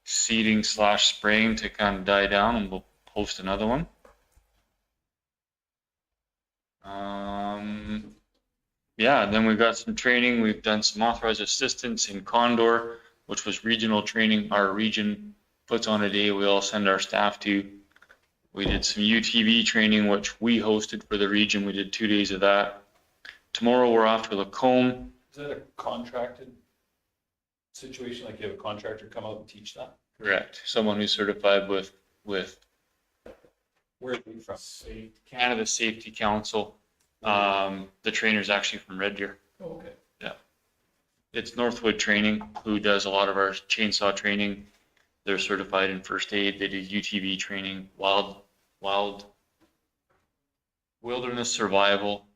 seeding / spraying to kind of die down, and we'll host another one. Yeah, then we've got some training. We've done some authorized assistance in Condor, which was regional training. Our region puts on a day we all send our staff to. We did some UTV training, which we hosted for the region. We did 2 days of that. Tomorrow we're off to Lacombe. Is that a contracted situation, like you have a contractor come out and teach that? Correct. Someone who's certified with Where are you from? Canada Safety Council. The trainer's actually from Red Deer. Oh, okay. Yeah. It's Northwood Training, who does a lot of our chainsaw training. They're certified in first aid. They do UTV training, wilderness survival.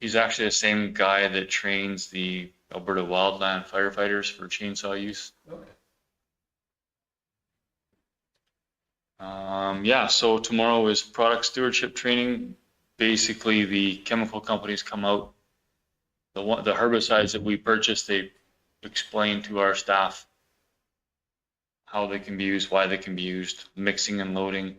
He's actually the same guy that trains the Alberta wildland firefighters for chainsaw use. Okay. Yeah, so tomorrow is product stewardship training. Basically, the chemical companies come out. The herbicides that we purchase, they explain to our staff how they can be used, why they can be used, mixing and loading.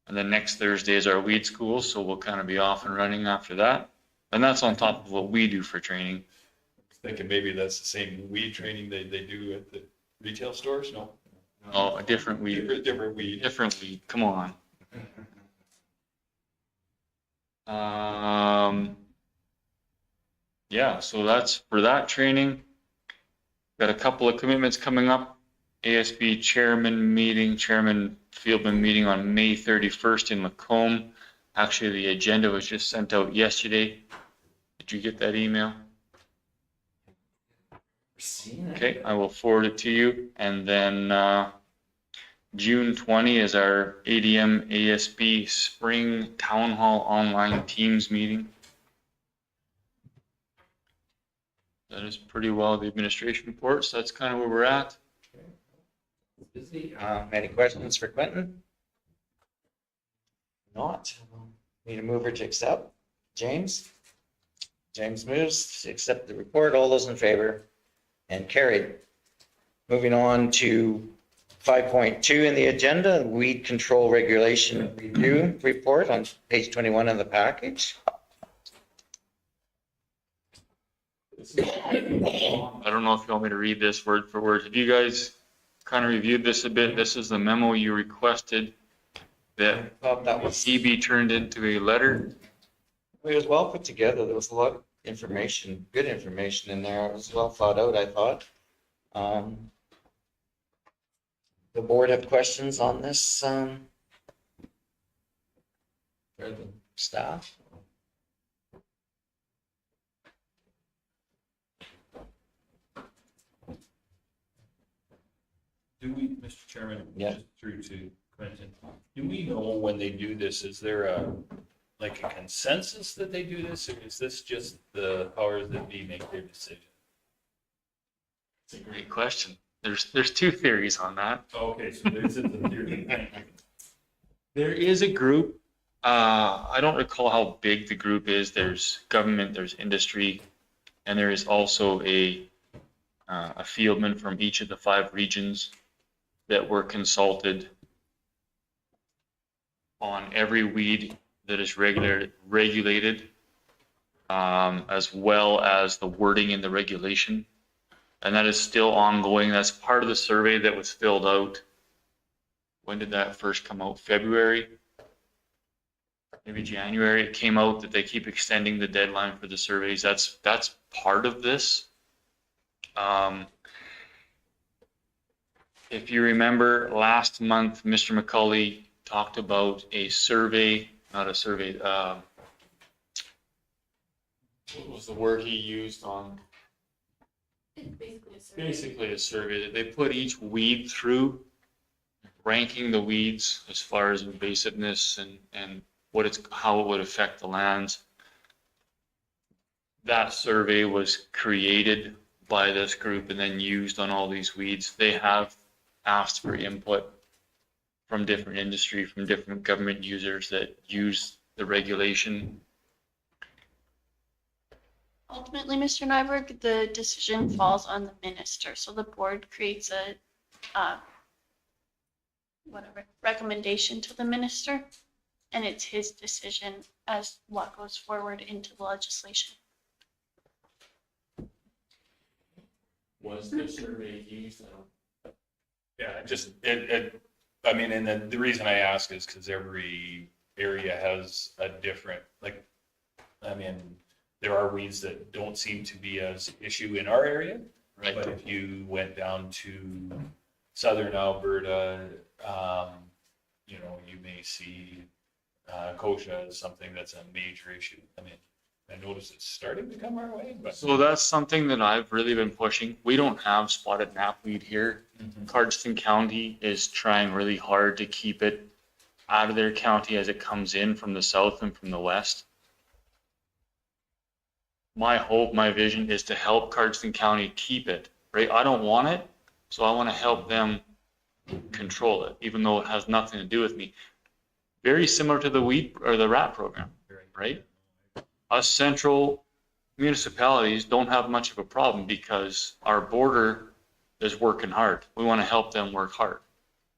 And then next Thursday is our weed school, so we'll kind of be off and running after that. And that's on top of what we do for training. Thinking maybe that's the same weed training they do at the retail stores? No. Oh, a different weed. Different weed. Different weed. Come on. Yeah, so that's for that training. Got a couple of commitments coming up. ASB chairman Fieldman meeting on May 31st in Lacombe. Actually, the agenda was just sent out yesterday. Did you get that email? Okay, I will forward it to you. And then June 20 is our ADM ASB Spring Town Hall Online Teams meeting. That is pretty well the administration reports. That's kind of where we're at. Busy. Any questions for Quentin? Not. Need a mover to accept? James? James moves to accept the report. All those in favor? And carried. Moving on to 5.2 in the agenda, weed control regulation review report on page 21 of the package. I don't know if you want me to read this word for word. Have you guys kind of reviewed this a bit? This is the memo you requested that That was, he be turned into a letter. it was well put together. There was a lot of information, good information in there. It was well thought out, I thought. The board have questions on this, for the staff? Do we, Mr. Chairman? Yeah. Just through to Quentin, do we know when they do this, is there like a consensus that they do this, or is this just the powers that be make their decision? It's a great question. There's two theories on that. Okay, so there's a theory. Thank you. There is a group. I don't recall how big the group is. There's government, there's industry, and there is also a fieldman from each of the 5 regions that were consulted on every weed that is regulated, as well as the wording in the regulation. And that is still ongoing. That's part of the survey that was filled out. When did that first come out? February? Maybe January. It came out that they keep extending the deadline for the surveys. That's part of this. If you remember last month, Mr. McCauley talked about a survey, not a survey, what was the word he used on? Basically a survey that they put each weed through, ranking the weeds as far as invasiveness and how it would affect the lands. That survey was created by this group and then used on all these weeds. They have asked for input from different industry, from different government users that use the regulation. Ultimately, Mr. Nyberg, the decision falls on the minister. So the board creates a recommendation to the minister, and it's his decision as what goes forward into the legislation. Was the survey used? Yeah, I mean, and the reason I ask is because every area has a different, there are weeds that don't seem to be as issue in our area. Right. But if you went down to southern Alberta, you may see kochia as something that's a major issue. I mean, I notice it's starting to come our way, but. So that's something that I've really been pushing. We don't have spotted knapweed here. Cardston County is trying really hard to keep it out of their county as it comes in from the south and from the west. My hope, my vision is to help Cardston County keep it, right? I don't want it, so I want to help them control it, even though it has nothing to do with me. Very similar to the weed or the rat program, right? Us central municipalities don't have much of a problem because our border is working hard. We want to help them work hard.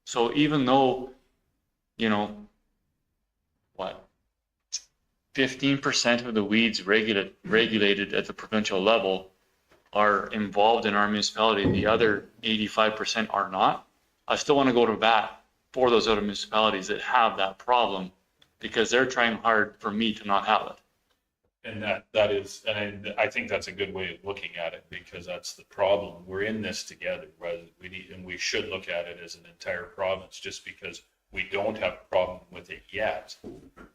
So even though, 15% of the weeds regulated at the provincial level are involved in our municipality, the other 85% are not. I still want to go to bat for those other municipalities that have that problem because they're trying hard for me to not have it. And that is, and I think that's a good way of looking at it because that's the problem. We're in this together, and we should look at it as an entire province. Just because we don't have a problem with it yet,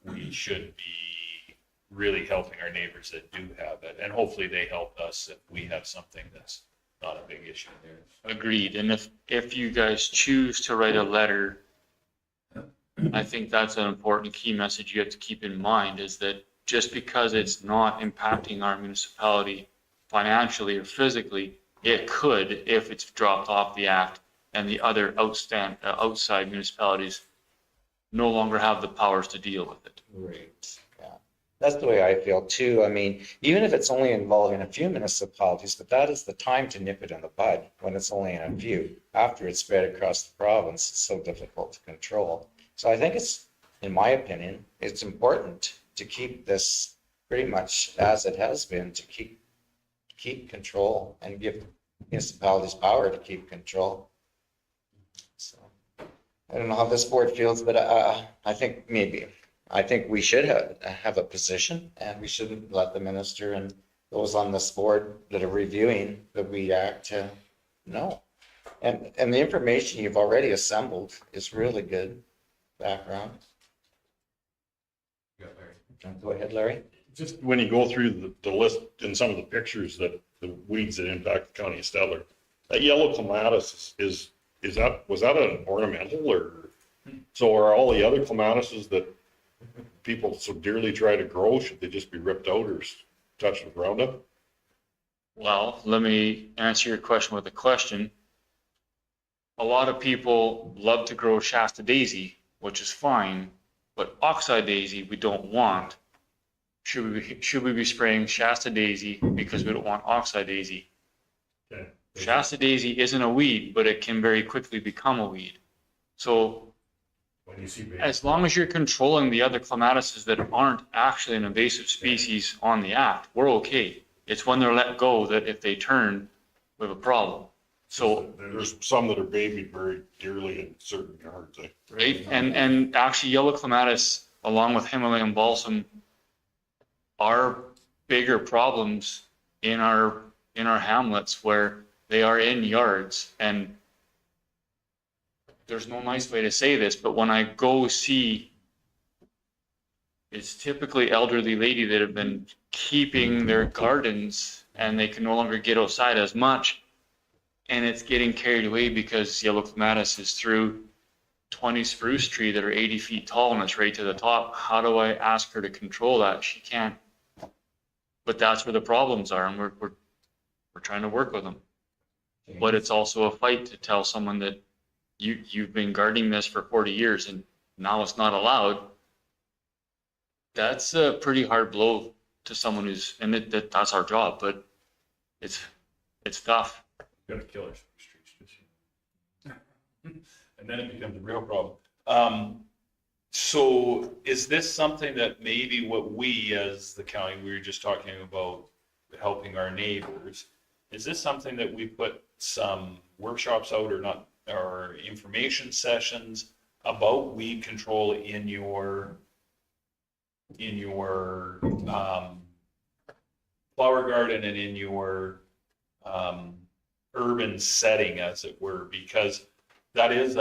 we should be really helping our neighbors that do have it, and hopefully they help us if we have something that's not a big issue there. Agreed. And if you guys choose to write a letter, I think that's an important key message you have to keep in mind is that just because it's not impacting our municipality financially or physically, it could if it's dropped off the act and the other outside municipalities no longer have the powers to deal with it. Right, yeah. That's the way I feel too. I mean, even if it's only involving a few municipalities, but that is the time to nip it in the bud when it's only in a few. After it's spread across the province, it's so difficult to control. So I think it's, in my opinion, it's important to keep this pretty much as it has been, to keep control and give municipalities power to keep control. So I don't know how this board feels, but I think we should have a position, and we shouldn't let the minister and those on this board that are reviewing the Weed Act to know. And the information you've already assembled is really good background. Go ahead, Larry. Just when you go through the list and some of the pictures that the weeds that impact the county of Stettler, that yellow clematis was that an ornamental, or so are all the other clematises that people so dearly try to grow, should they just be ripped out or touched with Roundup? Well, let me answer your question with a question. A lot of people love to grow Shasta daisy, which is fine, but oxeye daisy we don't want. Should we be spraying Shasta daisy because we don't want oxeye daisy? Okay. Shasta daisy isn't a weed, but it can very quickly become a weed. So When you see as long as you're controlling the other clematises that aren't actually an invasive species on the act, we're okay. It's when they're let go that if they turn, we have a problem. So there's some that are babied very dearly in certain yards. right, and actually yellow clematis along with Himalayan balsam are bigger problems in our hamlets where they are in yards. And there's no nice way to say this, but when I go see, it's typically elderly lady that have been keeping their gardens and they can no longer get outside as much, and it's getting carried away because yellow clematis is through 20 spruce tree that are 80 feet tall and it's right to the top. How do I ask her to control that? She can't. But that's where the problems are, and we're trying to work with them. But it's also a fight to tell someone that you've been gardening this for 40 years and now it's not allowed. That's a pretty hard blow to someone who's, and that's our job, but it's tough. Got to kill our streets. And then it becomes a real problem. So is this something that maybe what we as the county, we were just talking about helping our neighbors, is this something that we put some workshops out or information sessions about weed control in your flower garden and in your urban setting, as it were, because that is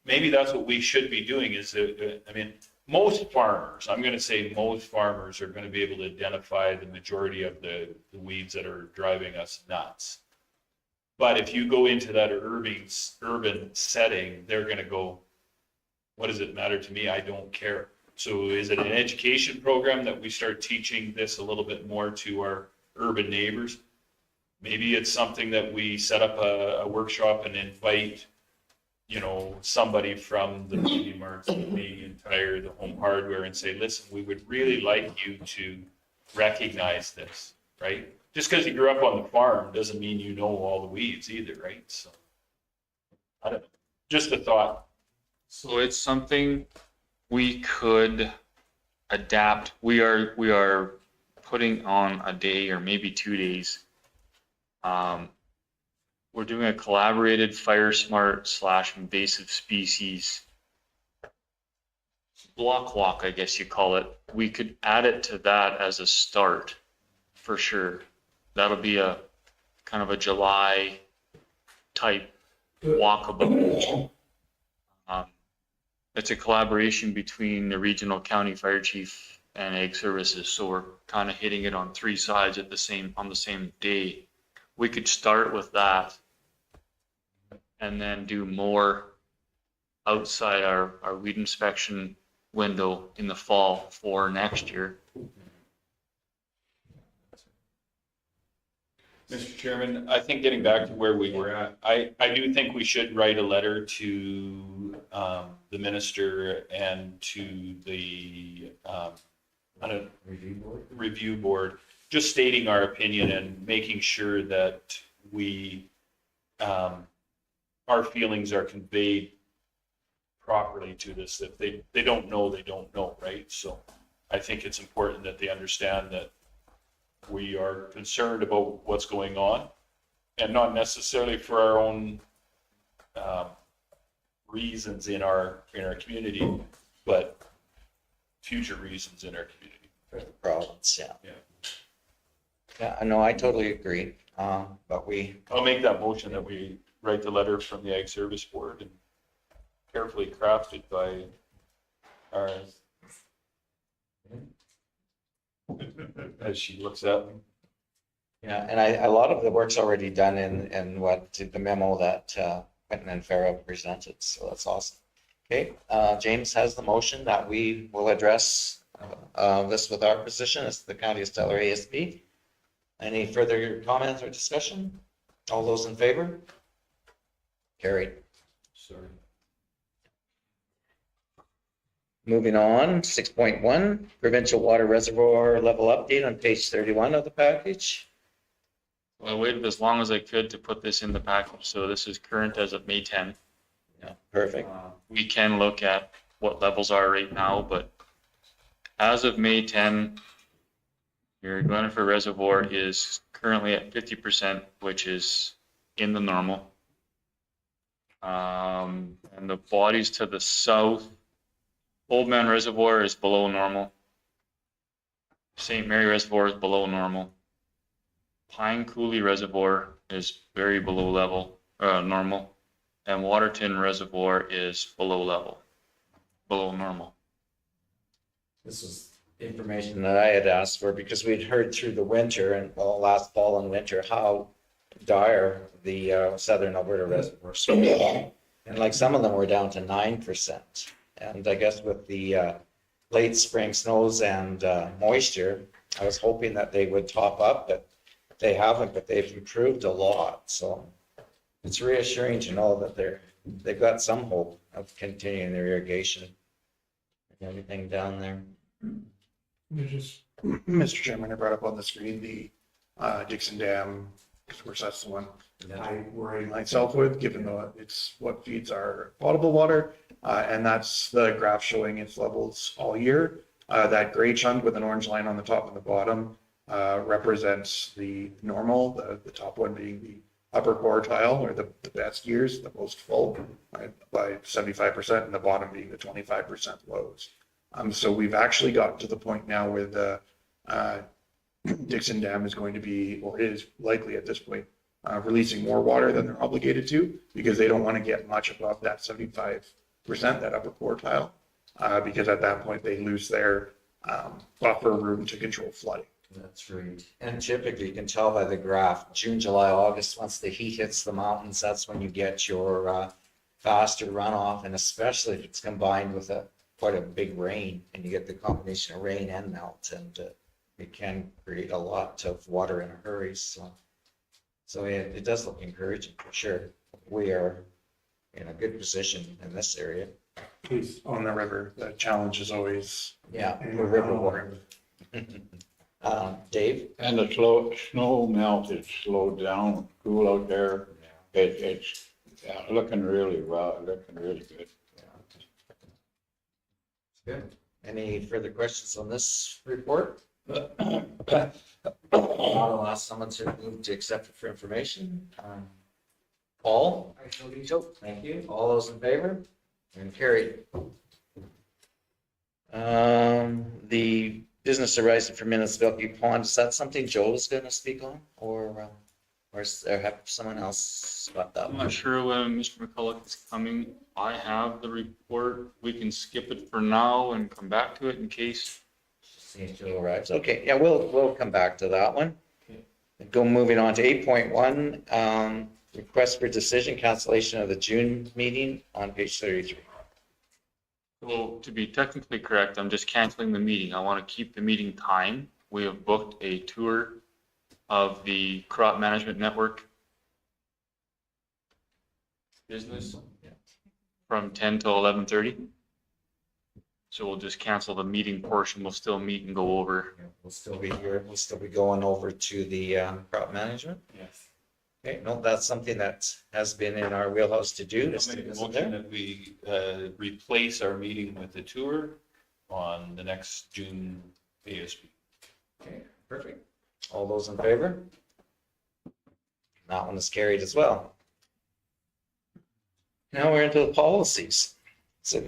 maybe that's what we should be doing is, I mean, most farmers, I'm going to say most farmers are going to be able to identify the majority of the weeds that are driving us nuts. But if you go into that urban setting, they're going to go, what does it matter to me? I don't care. So is it an education program that we start teaching this a little bit more to our urban neighbors? Maybe it's something that we set up a workshop and invite, somebody from the Beauty Marts, the Canadian Tire, the Home Hardware, and say, listen, we would really like you to recognize this, right? Just because you grew up on the farm doesn't mean you know all the weeds either, right? So, I don't know. Just a thought. So it's something we could adapt. We are putting on a day or maybe 2 days. We're doing a collaborated fire smart / invasive species block walk, I guess you call it. We could add it to that as a start for sure. That'll be a kind of a July type walkabout. It's a collaboration between the regional county fire chief and Ag Services, so we're kind of hitting it on 3 sides on the same day. We could start with that and then do more outside our weed inspection window in the fall for next year. Mr. Chairman, I think getting back to where we were at, I do think we should write a letter to the minister and to the on a review board, just stating our opinion and making sure that we, our feelings are conveyed properly to this. If they don't know, they don't know, right? So I think it's important that they understand that we are concerned about what's going on, and not necessarily for our own reasons in our community, but future reasons in our community. For the province, yeah. Yeah. Yeah, I know, I totally agree. But I'll make that motion that we write the letter from the Ag Service Board and carefully crafted by our, as she looks at me. yeah, and a lot of the work's already done in what the memo that Quentin and Farah presented, so that's awesome. Okay, James has the motion that we will address this with our position as the County of Stettler ASB. Any further comments or discussion? All those in favor? Carried. Sorry. Moving on, 6.1, provincial water reservoir level update on page 31 of the package. Well, I waited as long as I could to put this in the package, so this is current as of May 10. Yeah, perfect. We can look at what levels are right now, but as of May 10, your Glenfer Reservoir is currently at 50%, which is in the normal. And the bodies to the south, Old Man Reservoir is below normal. St. Mary Reservoir is below normal. Pine Coulee Reservoir is very below level, normal. And Waterton Reservoir is below level, below normal. This is information that I had asked for because we'd heard through the winter and last fall and winter how dire the southern Alberta reservoirs were. And like some of them were down to 9%. And I guess with the late spring snows and moisture, I was hoping that they would top up, but they haven't, but they've improved a lot. So it's reassuring to know that they've got some hope of continuing their irrigation and everything down there. Mr. Chairman, I brought up on the screen the Dixon Dam, of course, that's the one I worry myself with, given though it's what feeds our potable water. And that's the graph showing its levels all year. That gray chunk with an orange line on the top and the bottom represents the normal, the top one being the upper quartile or the best years, the most full by 75%, and the bottom being the 25% lows. So we've actually gotten to the point now where the Dixon Dam is going to be, or is likely at this point, releasing more water than they're obligated to, because they don't want to get much above that 75%, that upper quartile, because at that point they lose their buffer room to control flooding. That's right. And typically you can tell by the graph, June, July, August, once the heat hits the mountains, that's when you get your faster runoff, and especially if it's combined with quite a big rain, and you get the combination of rain and melt, and it can create a lot of water in a hurry. So it does look encouraging for sure. We are in a good position in this area. Please, on the river, the challenge is always Yeah, the river water. Dave? And the snow melt is slowed down, cool out there. It's looking really well, looking really good. Good. Any further questions on this report? I'll ask someone to move to accept it for information. Paul? Thank you. All those in favor? And carried. The business arising from Municipality Pond, is that something Joe is going to speak on, or have someone else got that I'm one? not sure when Mr. McCulloch is coming. I have the report. We can skip it for now and come back to it in case. See if Joe arrives. Okay, yeah, we'll come back to that one. Go moving on to 8.1, request for decision cancellation of the June meeting on page 33. So to be technically correct, I'm just canceling the meeting. I want to keep the meeting time. We have booked a tour of the crop management network business from 10 to 11:30. So we'll just cancel the meeting portion. We'll still meet and go over. We'll still be here. We'll still be going over to the crop management. Yes. Okay, no, that's something that has been in our wheelhouse to do. I'll is to make a visit motion there. that we replace our meeting with the tour on the next June ASB. Okay, perfect. All those in favor? That one is carried as well. Now we're into the policies. So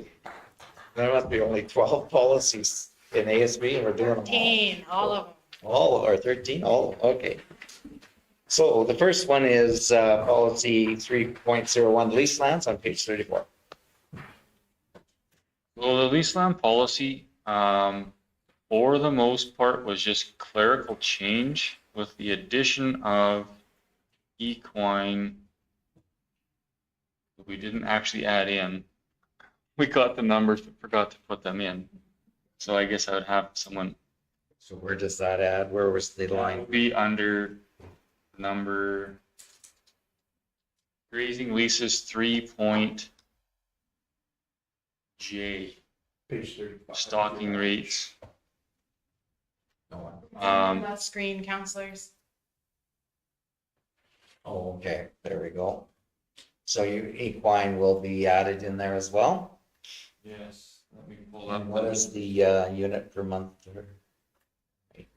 there must be only 12 policies in ASB and we're doing them all. 13, all of them. All, or 13, all, okay. So the first one is policy 3.01 lease lands on page 34. Well, the lease land policy, for the most part, was just clerical change with the addition of equine. We didn't actually add in. We got the numbers, but forgot to put them in. So I guess I would have someone. So where does that add? Where was the line? Be under number grazing leases 3.J. Page 35. Stocking rates. Last screen, counselors. Oh, okay, there we go. So equine will be added in there as well? Yes. Let me pull up. And what is the unit per month? or acre?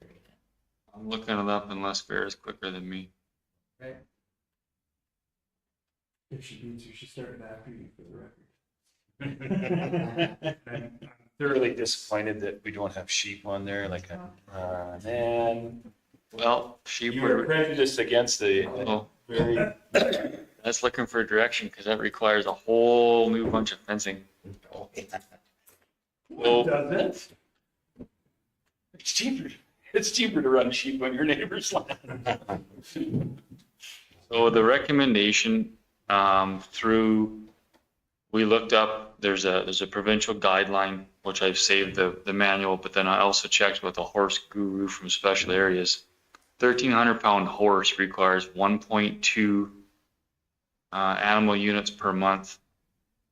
I'm looking it up unless Bear is quicker than me. Okay. If she beats you, she started after you for the record. I'm thoroughly disappointed that we don't have sheep on there, like, man, Well, sheep you were were, prejudiced against the oh, very, that's looking for direction because that requires a whole new bunch of fencing. Oh, yeah. Well, does it? It's cheaper to run sheep on your neighbor's land. so the recommendation through, we looked up, there's a provincial guideline, which I've saved the manual, but then I also checked with a horse guru from special areas. 1,300 pound horse requires 1.2 animal units per month.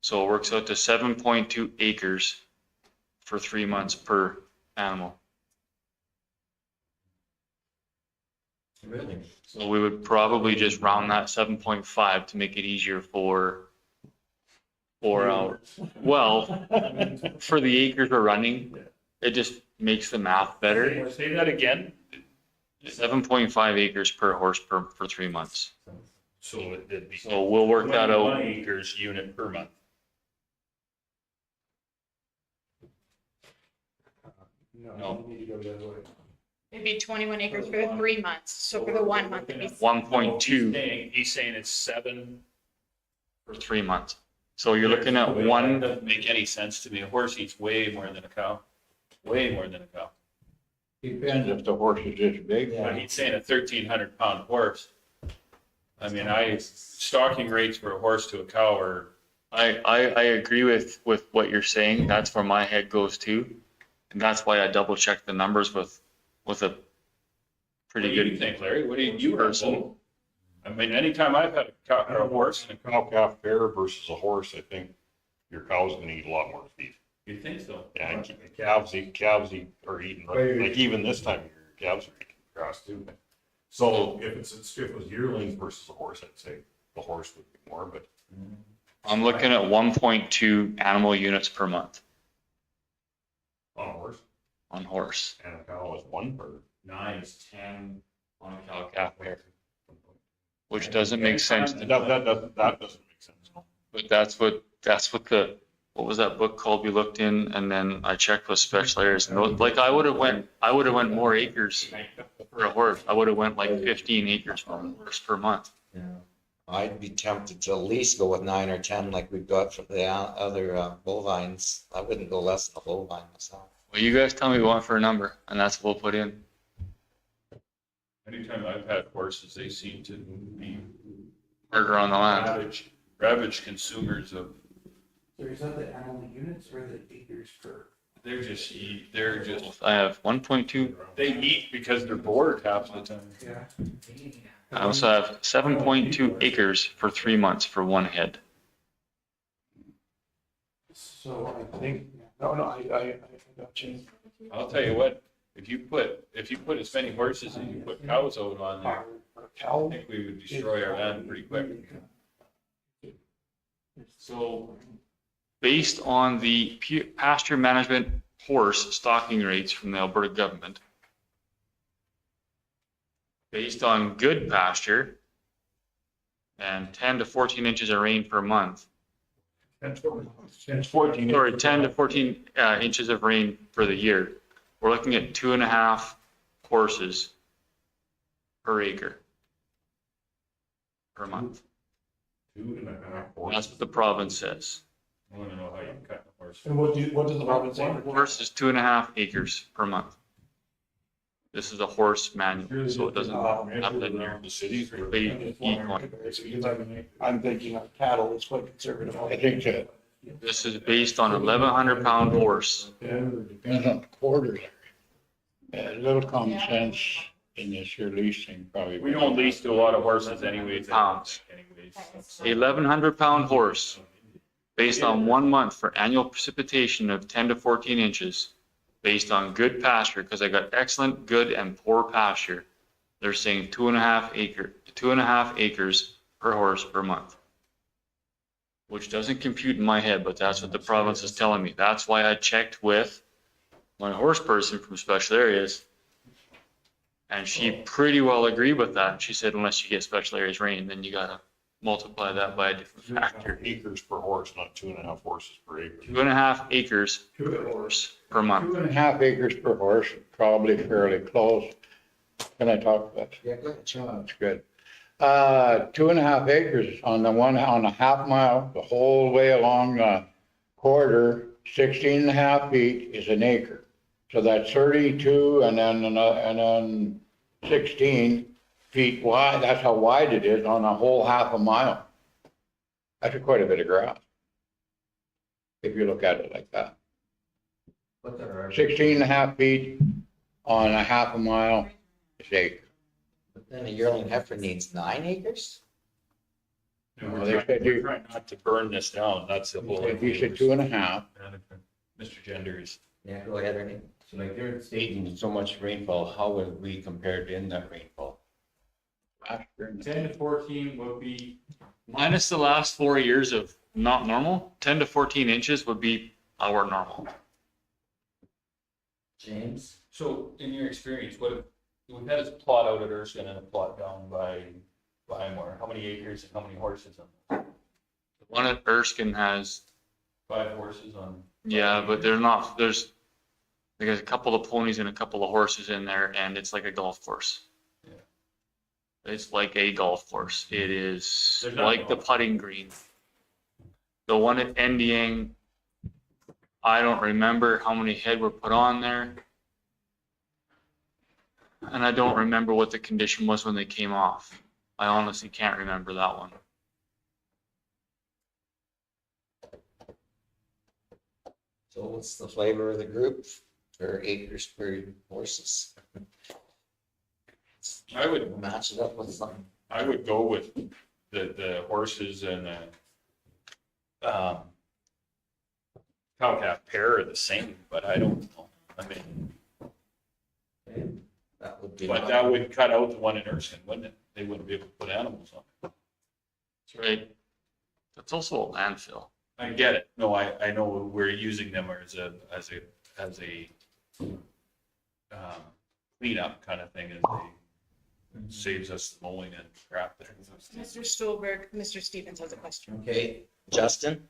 So it works out to 7.2 acres for 3 months per animal. Really? So we would probably just round that 7.5 to make it easier for our, well, for the acres we're running, it just makes the math better. Say that again? 7.5 acres per horse for 3 months. So it'd be. So we'll work that 21 out. acres unit per month. No. You need to go the other way. It'd be 21 acres for the 3 months. So for the 1 month, it'd be 1.2 He's saying it's 7. for 3 months. So you're looking at one, Doesn't make any sense to me. A horse eats way more than a cow. Way more than a cow. Depends if the horse is this big. Yeah. But he's saying a 1,300 pound horse. I mean, stocking rates for a horse to a cow are, I agree with what you're saying. That's where my head goes to. And that's why I double checked the numbers with a what pretty do you good. think, Larry? What do you person? I mean, anytime I've had a cow or a horse, A cow calf pair versus a horse, I think your cow's gonna eat a lot more feed. you think so? Yeah, and calves are eating, like even this time of year, calves are eating grass too. So if it was yearlings versus a horse, I'd say the horse would be more, but I'm looking at 1.2 animal units per month on a horse on horse. and a cow is 1 per. Nice. 10 on a cow calf pair, which doesn't make sense. That doesn't make sense. But that's what what was that book called we looked in, and then I checked with special areas, and like I would have went more acres for a horse. I would have went like 15 acres for a horse per month. Yeah. I'd be tempted to at least go with 9 or 10 like we've got for the other bovines. I wouldn't go less than a bovine myself. Well, you guys tell me one for a number, and that's what we'll put in. Anytime I've had horses, they seem to be Harder on the land. ravaged consumers of, So is that the animal units or the acres per? they're just, I have 1.2. they eat because they're bored half the time. Yeah. I also have 7.2 acres for 3 months for one head. So I think No, I got you. I'll tell you what, if you put as many horses as you put cows out on there, I Cow. think we would destroy our land pretty quick. So based on the pasture management horse stocking rates from the Alberta government, based on good pasture and 10 to 14 inches of rain per month, It's 14. sorry, 10 to 14 inches of rain for the year, we're looking at 2.5 horses per acre per month. 2.5 That's horses. what the province says. I want to know how you cut the horse. And what does the province say? One horse is 2.5 acres per month. This is a horse manual, so it doesn't have the Around the cities. where- big eat one. I'm thinking of cattle, it's quite conservative. I think that This is based on 1,100 pound horse. depends on the quarters. A little common sense in this your leasing probably. We don't lease to a lot of horses anyways. Pounds. Anyways. 1,100 pound horse based on 1 month for annual precipitation of 10 to 14 inches, based on good pasture, because I got excellent, good, and poor pasture. They're saying 2.5 acres per horse per month, which doesn't compute in my head, but that's what the province is telling me. That's why I checked with my horse person from special areas, and she pretty well agreed with that. She said, unless you get special areas rain, then you gotta multiply that by a different factor. Acres per horse, not 2.5 horses per acre. 2.5 acres per horse per month. 2.5 acres per horse, probably fairly close. Can I talk about that? Yeah, go ahead, Sean. That's good. 2.5 acres on a half mile, the whole way along the corridor, 16.5 feet is an acre. So that's 32 and then 16 feet wide. That's how wide it is on a whole half a mile. That's quite a bit of grass. If you look at it like that. 16.5 feet on a half a mile is acre. But then a yearling heifer needs 9 acres? Well, they said We're you, trying not to burn this down. That's the whole. if you said 2.5, Mr. Genders. Yeah, go ahead, Ernie. So like they're stating so much rainfall, how would we compare to in that rainfall? 10 to 14 would be, minus the last 4 years of not normal, 10 to 14 inches would be our normal. James? So in your experience, what, we've had this plot out at Erskine and a plot down by more. How many acres and how many horses on this? The one at Erskine has, 5 horses on. yeah, but there's a couple of ponies and a couple of horses in there, and it's like a golf course. Yeah. It's like a golf course. It is There's not like the golf. putting green. The one at Endiang, I don't remember how many head were put on there. And I don't remember what the condition was when they came off. I honestly can't remember that one. So what's the flavor of the group for acres per horses? I would, Match it up with something. I would go with the horses and cow calf pair are the same, but I don't know. I mean, That would be. but that would cut out the one in Erskine, wouldn't it? They wouldn't be able to put animals on. That's right. That's also a landfill. I get it. No, I know we're using them as a cleanup kind of thing, and they saves us the mowing and crap there. Mr. Stolberg, Mr. Stevens has a question. Okay, Justin?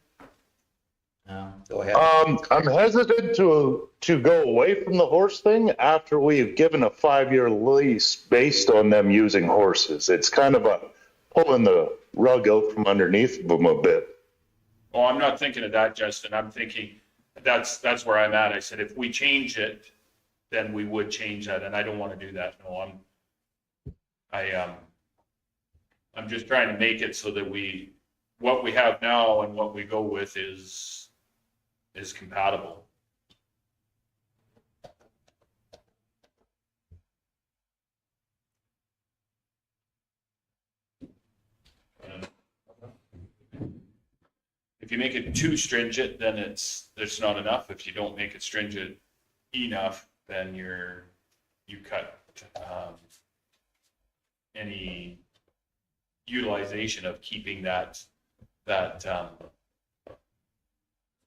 Go ahead. I'm hesitant to go away from the horse thing after we've given a 5-year lease based on them using horses. It's kind of a pulling the rug out from underneath them a bit. Oh, I'm not thinking of that, Justin. I'm thinking, that's where I'm at. I said, if we change it, then we would change that, and I don't want to do that. No, I'm just trying to make it so that what we have now and what we go with is compatible. if you make it too stringent, then it's not enough. If you don't make it stringent enough, then you cut any utilization of keeping that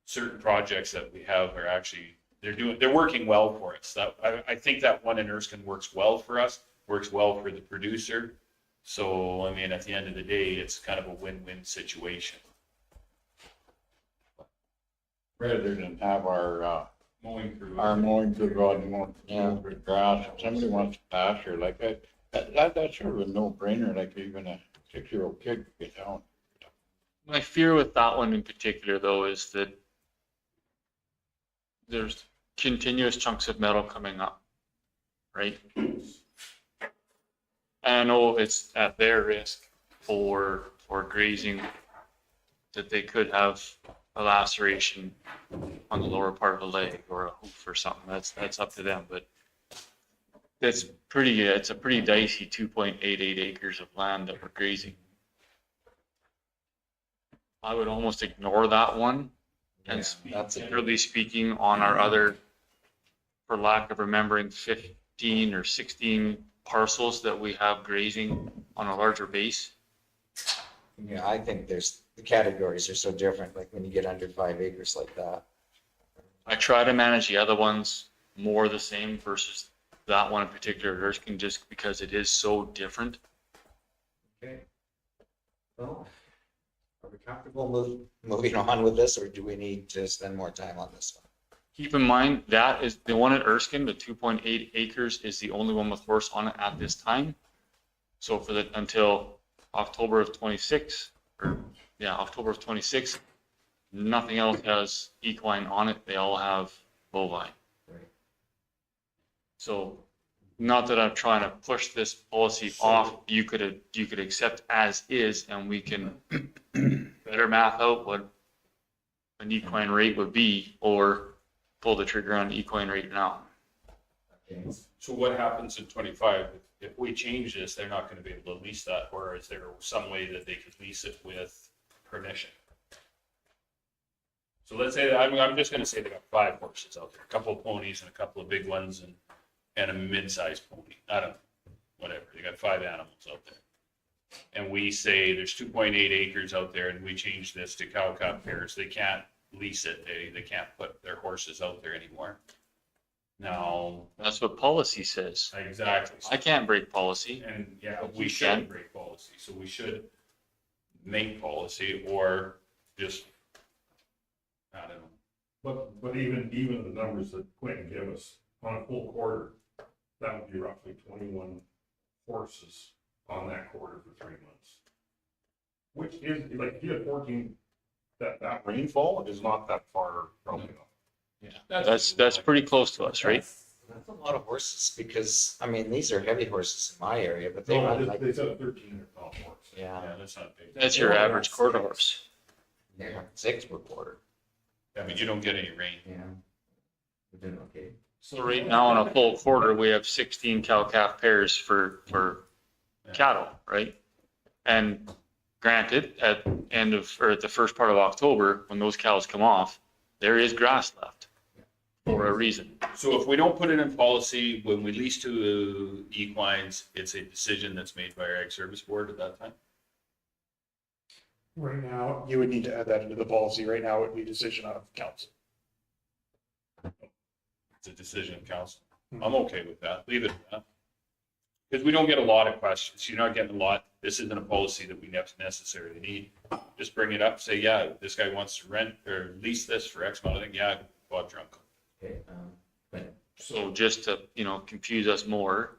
certain projects that we have are actually, they're working well for us. I think that one in Erskine works well for us, works well for the producer. So, I mean, at the end of the day, it's kind of a win-win situation. Rather than have our Mowing crew. mowing crew go out and mow Yeah. the grass, if somebody wants to pasture, like that's sort of a no-brainer, like even a 6-year-old kid could get down. My fear with that one in particular, though, is that there's continuous chunks of metal coming up, right? And I know it's at their risk for grazing, that they could have a laceration on the lower part of a leg or a hoof or something. That's up to them, but it's a pretty dicey 2.88 acres of land that we're grazing. I would almost ignore that one and really speaking on our other, for lack of remembering, 15 or 16 parcels that we have grazing on a larger base. Yeah, I think the categories are so different, like when you get under 5 acres like that. I try to manage the other ones more the same versus that one in particular, Erskine, just because it is so different. Okay. Well, are we comfortable moving on with this, or do we need to spend more time on this one? Keep in mind, that is the one at Erskine, the 2.8 acres is the only one with horse on it at this time. So until October of 26, October of 26, nothing else has equine on it. They all have bovine. Right. So not that I'm trying to push this policy off, you could accept as is, and we can better math out what an equine rate would be, or pull the trigger on equine rate now. Okay. So what happens in 25? If we change this, they're not going to be able to lease that, or is there some way that they could lease it with permission? So let's say that I'm just going to say they got 5 horses out there, a couple of ponies and a couple of big ones and a mid-sized pony. I don't know, whatever. They got 5 animals out there. And we say there's 2.8 acres out there, and we change this to cow-calf pairs. They can't lease it. They can't put their horses out there anymore. Now, That's what policy says. exactly. I can't break policy. And yeah, But we you shouldn't can. break policy, so we should make policy or just, I don't know. But even the numbers that Quentin gave us on a full quarter, that would be roughly 21 horses on that quarter for 3 months. Which is, like, if you had 14, that rainfall is not that far from enough. Yeah, That's pretty close to us, right? That's a lot of horses, because, I mean, these are heavy horses in my area, but they No, run like, they said a 13-pound horse. yeah, Yeah, that's not big. That's your average quarter horse. they're 6 per quarter. Yeah, but you don't get any rain. Yeah. We're doing okay. So right now on a full quarter, we have 16 cow-calf pairs for cattle, right? And granted, at the first part of October, when those cows come off, there is grass left for a reason. So if we don't put it in policy, when we lease to equines, it's a decision that's made by our Ag Service Board at that time? Right now, you would need to add that into the policy. Right now, it would be a decision of council. It's a decision of council. I'm okay with that. Leave it at that. Because we don't get a lot of questions. You're not getting a lot. This isn't a policy that we necessarily need. Just bring it up, say, yeah, this guy wants to rent or lease this for X amount of thing. Yeah, Bob Drunk. Okay, So just to, confuse us more,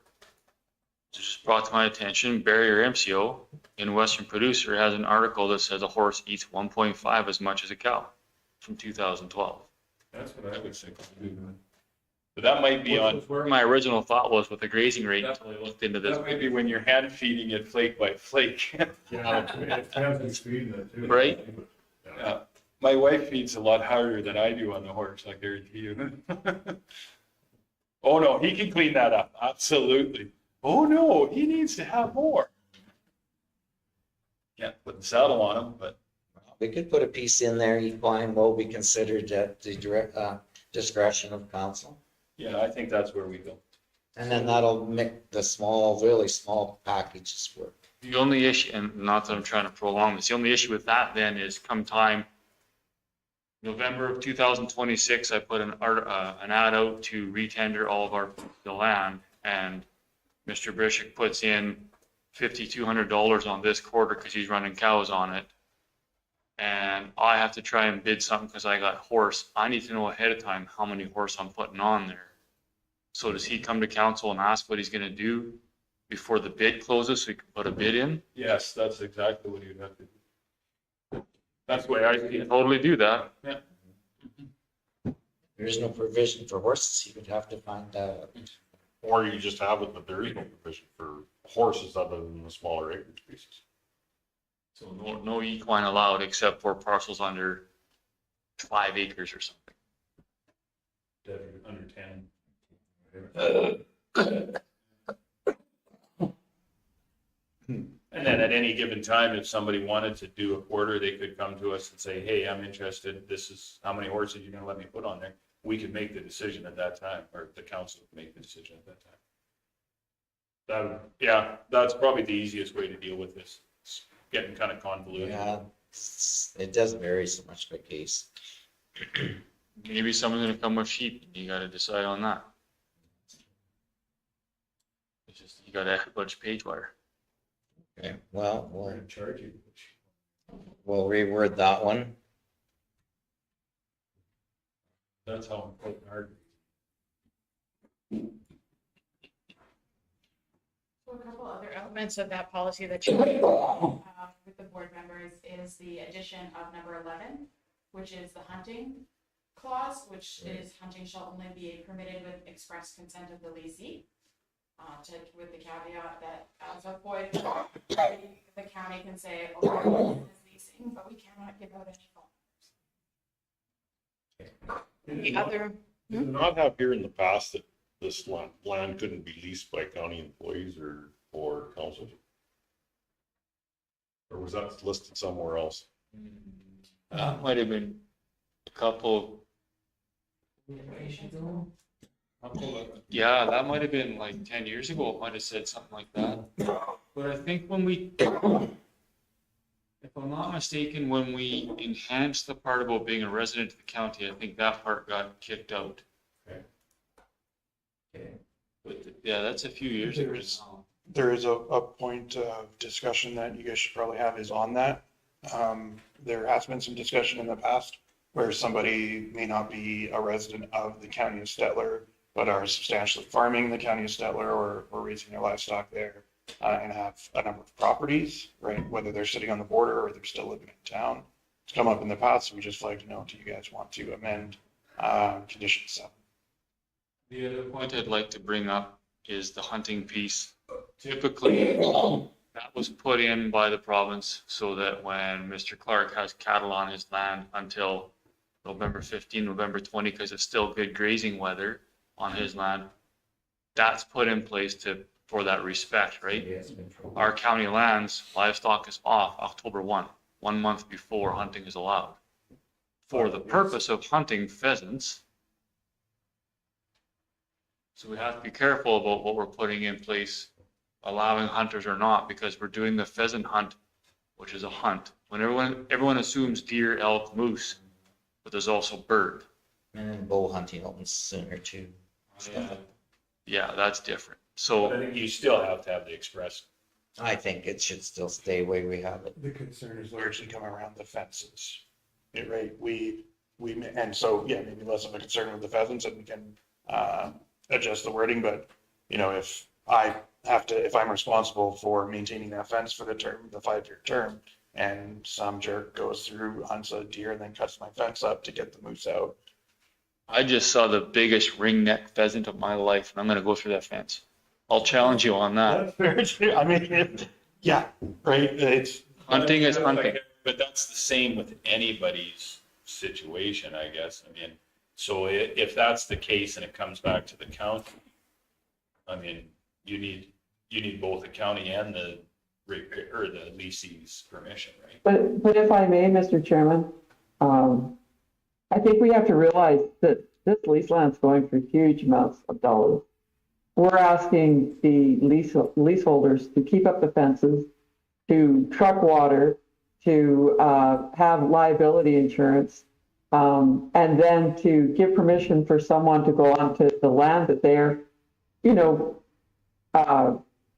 just brought to my attention, Barrier MCO in Western Producer has an article that says a horse eats 1.5 as much as a cow from 2012. That's what I would say. But that might be on, Where my original thought was with the grazing rate until I looked into this. that might be when you're hand feeding it flake by flake. Yeah, it depends who's feeding it too. Right. Yeah. My wife feeds a lot harder than I do on the horse, I guarantee you. Oh, no, he can clean that up. Absolutely. Oh, no, he needs to have more. Can't put the saddle on him, but We could put a piece in there, equine will be considered at the direct, discretion of council. Yeah, I think that's where we go. And then that'll make the small, really small packages work. The only issue, and not that I'm trying to prolong this, the only issue with that then is come time November of 2026, I put an ad out to retender all of the land, and Mr. Bishop puts in $5,200 on this quarter because he's running cows on it. And I have to try and bid something because I got horse. I need to know ahead of time how many horse I'm putting on there. So does he come to council and ask what he's going to do before the bid closes so he can put a bid in? Yes, that's exactly what you'd have to do. That's the way I can totally do that. Yeah. There is no provision for horses, he would have to find out. Or you just have it, but there is no provision for horses other than the smaller acreage pieces. So no equine allowed except for parcels under 5 acres or something. Under 10. And then at any given time, if somebody wanted to do a quarter, they could come to us and say, hey, I'm interested. This is how many horses you're going to let me put on there. We could make the decision at that time, or the council could make the decision at that time. Yeah, that's probably the easiest way to deal with this. It's getting kind of convoluted. Yeah, it does vary so much by case. Maybe someone's going to come with sheep. You got to decide on that. It's just, you got to add a bunch of page wire. Okay, well, We're going to charge you. we'll reword that one. That's how important our. So a couple other elements of that policy that you with the board members is the addition of number 11, which is the hunting clause, which is hunting shall only be permitted with express consent of the leasee. With the caveat that as a point, the county can say, oh, this is leasing, but we cannot give out any. The other. Did it not have here in the past that this land couldn't be leased by county employees or council? Or was that listed somewhere else? That might have been a couple. Yeah, that might have been like 10 years ago. It might have said something like that. But I think when if I'm not mistaken, when we enhanced the part about being a resident of the county, I think that part got kicked out. Okay. But yeah, that's a few years ago. There is a point of discussion that you guys should probably have is on that. There has been some discussion in the past where somebody may not be a resident of the county of Stettler, but are substantially farming the county of Stettler or raising their livestock there and have a number of properties, right? Whether they're sitting on the border or they're still living in town. It's come up in the past, so we just like to know, do you guys want to amend condition 7? The other point I'd like to bring up is the hunting piece. Typically, that was put in by the province so that when Mr. Clark has cattle on his land until November 15, November 20, because it's still good grazing weather on his land, that's put in place for that respect, right? Our county lands, livestock is off October 1 month before hunting is allowed. For the purpose of hunting pheasants. So we have to be careful about what we're putting in place, allowing hunters or not, because we're doing the pheasant hunt, which is a hunt. When everyone assumes deer, elk, moose, but there's also bird. And then bow hunting opens sooner too. Yeah, that's different. But So I think you still have to have the express. I think it should still stay the way we have it. The concern is largely come around the fences, right? And so, yeah, maybe less of a concern with the pheasants and we can adjust the wording, but if I'm responsible for maintaining that fence for the 5-year term, and some jerk goes through, hunts a deer and then cuts my fence up to get the moose out. I just saw the biggest ringneck pheasant of my life, and I'm going to go through that fence. I'll challenge you on that. That's fair. I mean, yeah, right. It's Hunting is hunting. But that's the same with anybody's situation, I guess. I mean, so if that's the case and it comes back to the county, I mean, you need both the county and or the leasee's permission, right? But if I may, Mr. Chairman, I think we have to realize that this lease land's going for huge amounts of dollars. We're asking the leaseholders to keep up the fences, to truck water, to have liability insurance, and then to give permission for someone to go onto the land that they're,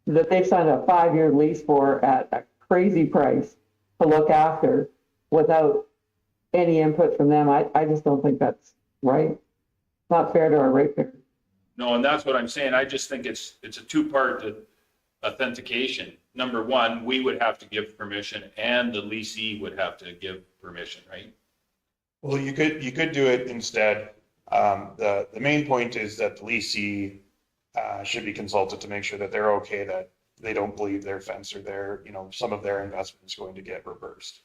that they've signed a 5-year lease for at a crazy price to look after without any input from them. I just don't think that's right. It's not fair to our ratepayers. No, and that's what I'm saying. I just think it's a two-part authentication. Number one, we would have to give permission and the leasee would have to give permission, right? Well, you could do it instead. The main point is that the leasee should be consulted to make sure that they're okay, that they don't believe their fence or their, some of their investment is going to get reversed.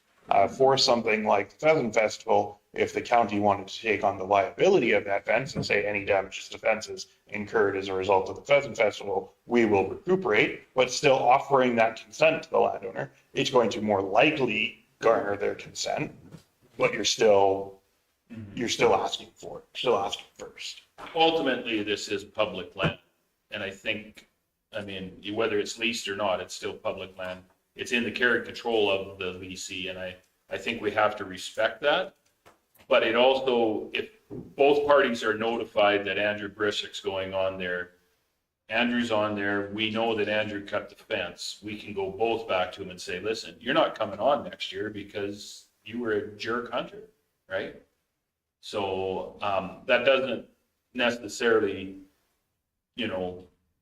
For something like the Pheasant Festival, if the county wanted to take on the liability of that fence and say any damages to fences incurred as a result of the Pheasant Festival, we will recuperate, but still offering that consent to the landowner, it's going to more likely garner their consent, but you're still asking for it, still asking first. Ultimately, this is public land. And I think, whether it's leased or not, it's still public land. It's in the care and control of the leasee, and I think we have to respect that. But it also, if both parties are notified that Andrew Brissick's going on there, Andrew's on there, we know that Andrew cut the fence, we can go both back to him and say, listen, you're not coming on next year because you were a jerk hunter, right? So that doesn't necessarily,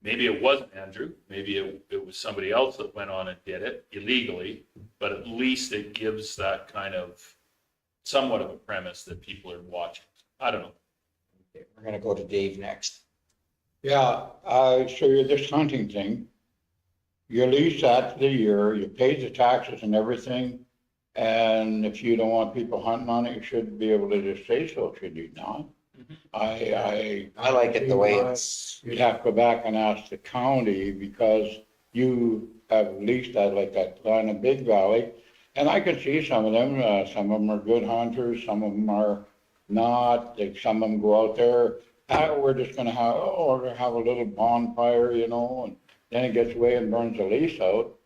maybe it wasn't Andrew, maybe it was somebody else that went on and did it illegally, but at least it gives that kind of somewhat of a premise that people are watching. I don't know. Okay, we're gonna go to Dave next. Yeah, so you're this hunting thing, you lease that for the year, you pay the taxes and everything, and if you don't want people hunting on it, you should be able to just say so, should you not? I like it the way it's. You'd have to go back and ask the county because you have leased that like that on a Big Valley. And I can see some of them are good hunters, some of them are not, some of them go out there, we're just gonna have, we're gonna have a little bonfire, and then it gets away and burns the lease out.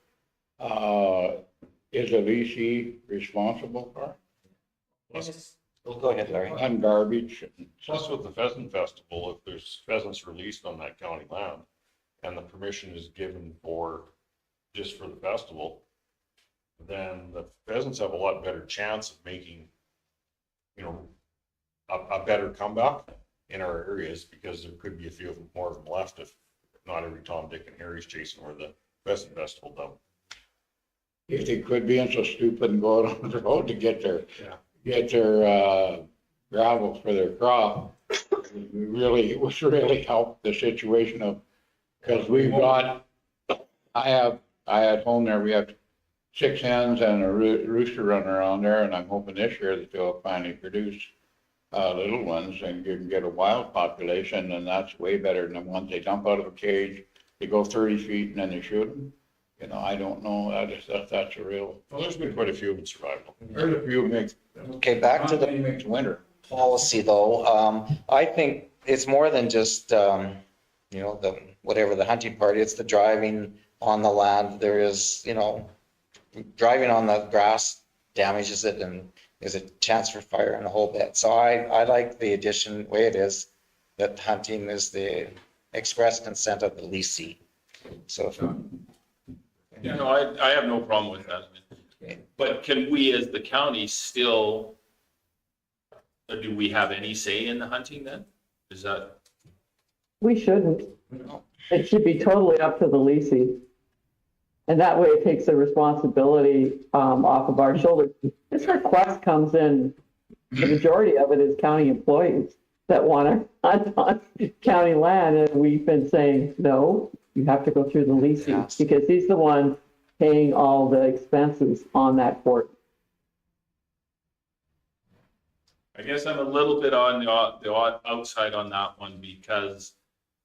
Is the leasee responsible for it? Well, go ahead, Larry. And garbage. Plus with the Pheasant Festival, if there's pheasants released on that county land and the permission is given just for the festival, then the pheasants have a lot better chance of making, a better comeback in our areas because there could be a few of them, more of them left if not every Tom, Dick, and Harry's chasing where the Pheasant Festival done. If they quit being so stupid and go out on the road to get their gravel for their crop, it was really helped the situation of, because we've got, I had home there, we have 6 hens and a rooster running around there, and I'm hoping this year that they'll finally produce little ones and you can get a wild population, and that's way better than the ones they dump out of a cage, they go 30 feet and then they shoot them. I don't know, that's a real. Well, there's been quite a few of them survival. There's a few makes. Okay, back to the makes winter. policy though. I think it's more than just, the hunting party, it's the driving on the land. There is, driving on the grass damages it and there's a chance for fire and the whole bit. So I like the addition way it is, that hunting is the express consent of the leasee. So I have no problem with that. But can we, as the county, still, do we have any say in the hunting then? Is that? We shouldn't. It should be totally up to the leasing. And that way it takes the responsibility off of our shoulders. This request comes in, the majority of it is county employees that want to hunt on county land. And we've been saying, no, you have to go through the leasing, yes, because he's the one paying all the expenses on that court. I guess I'm a little bit on the outside on that one because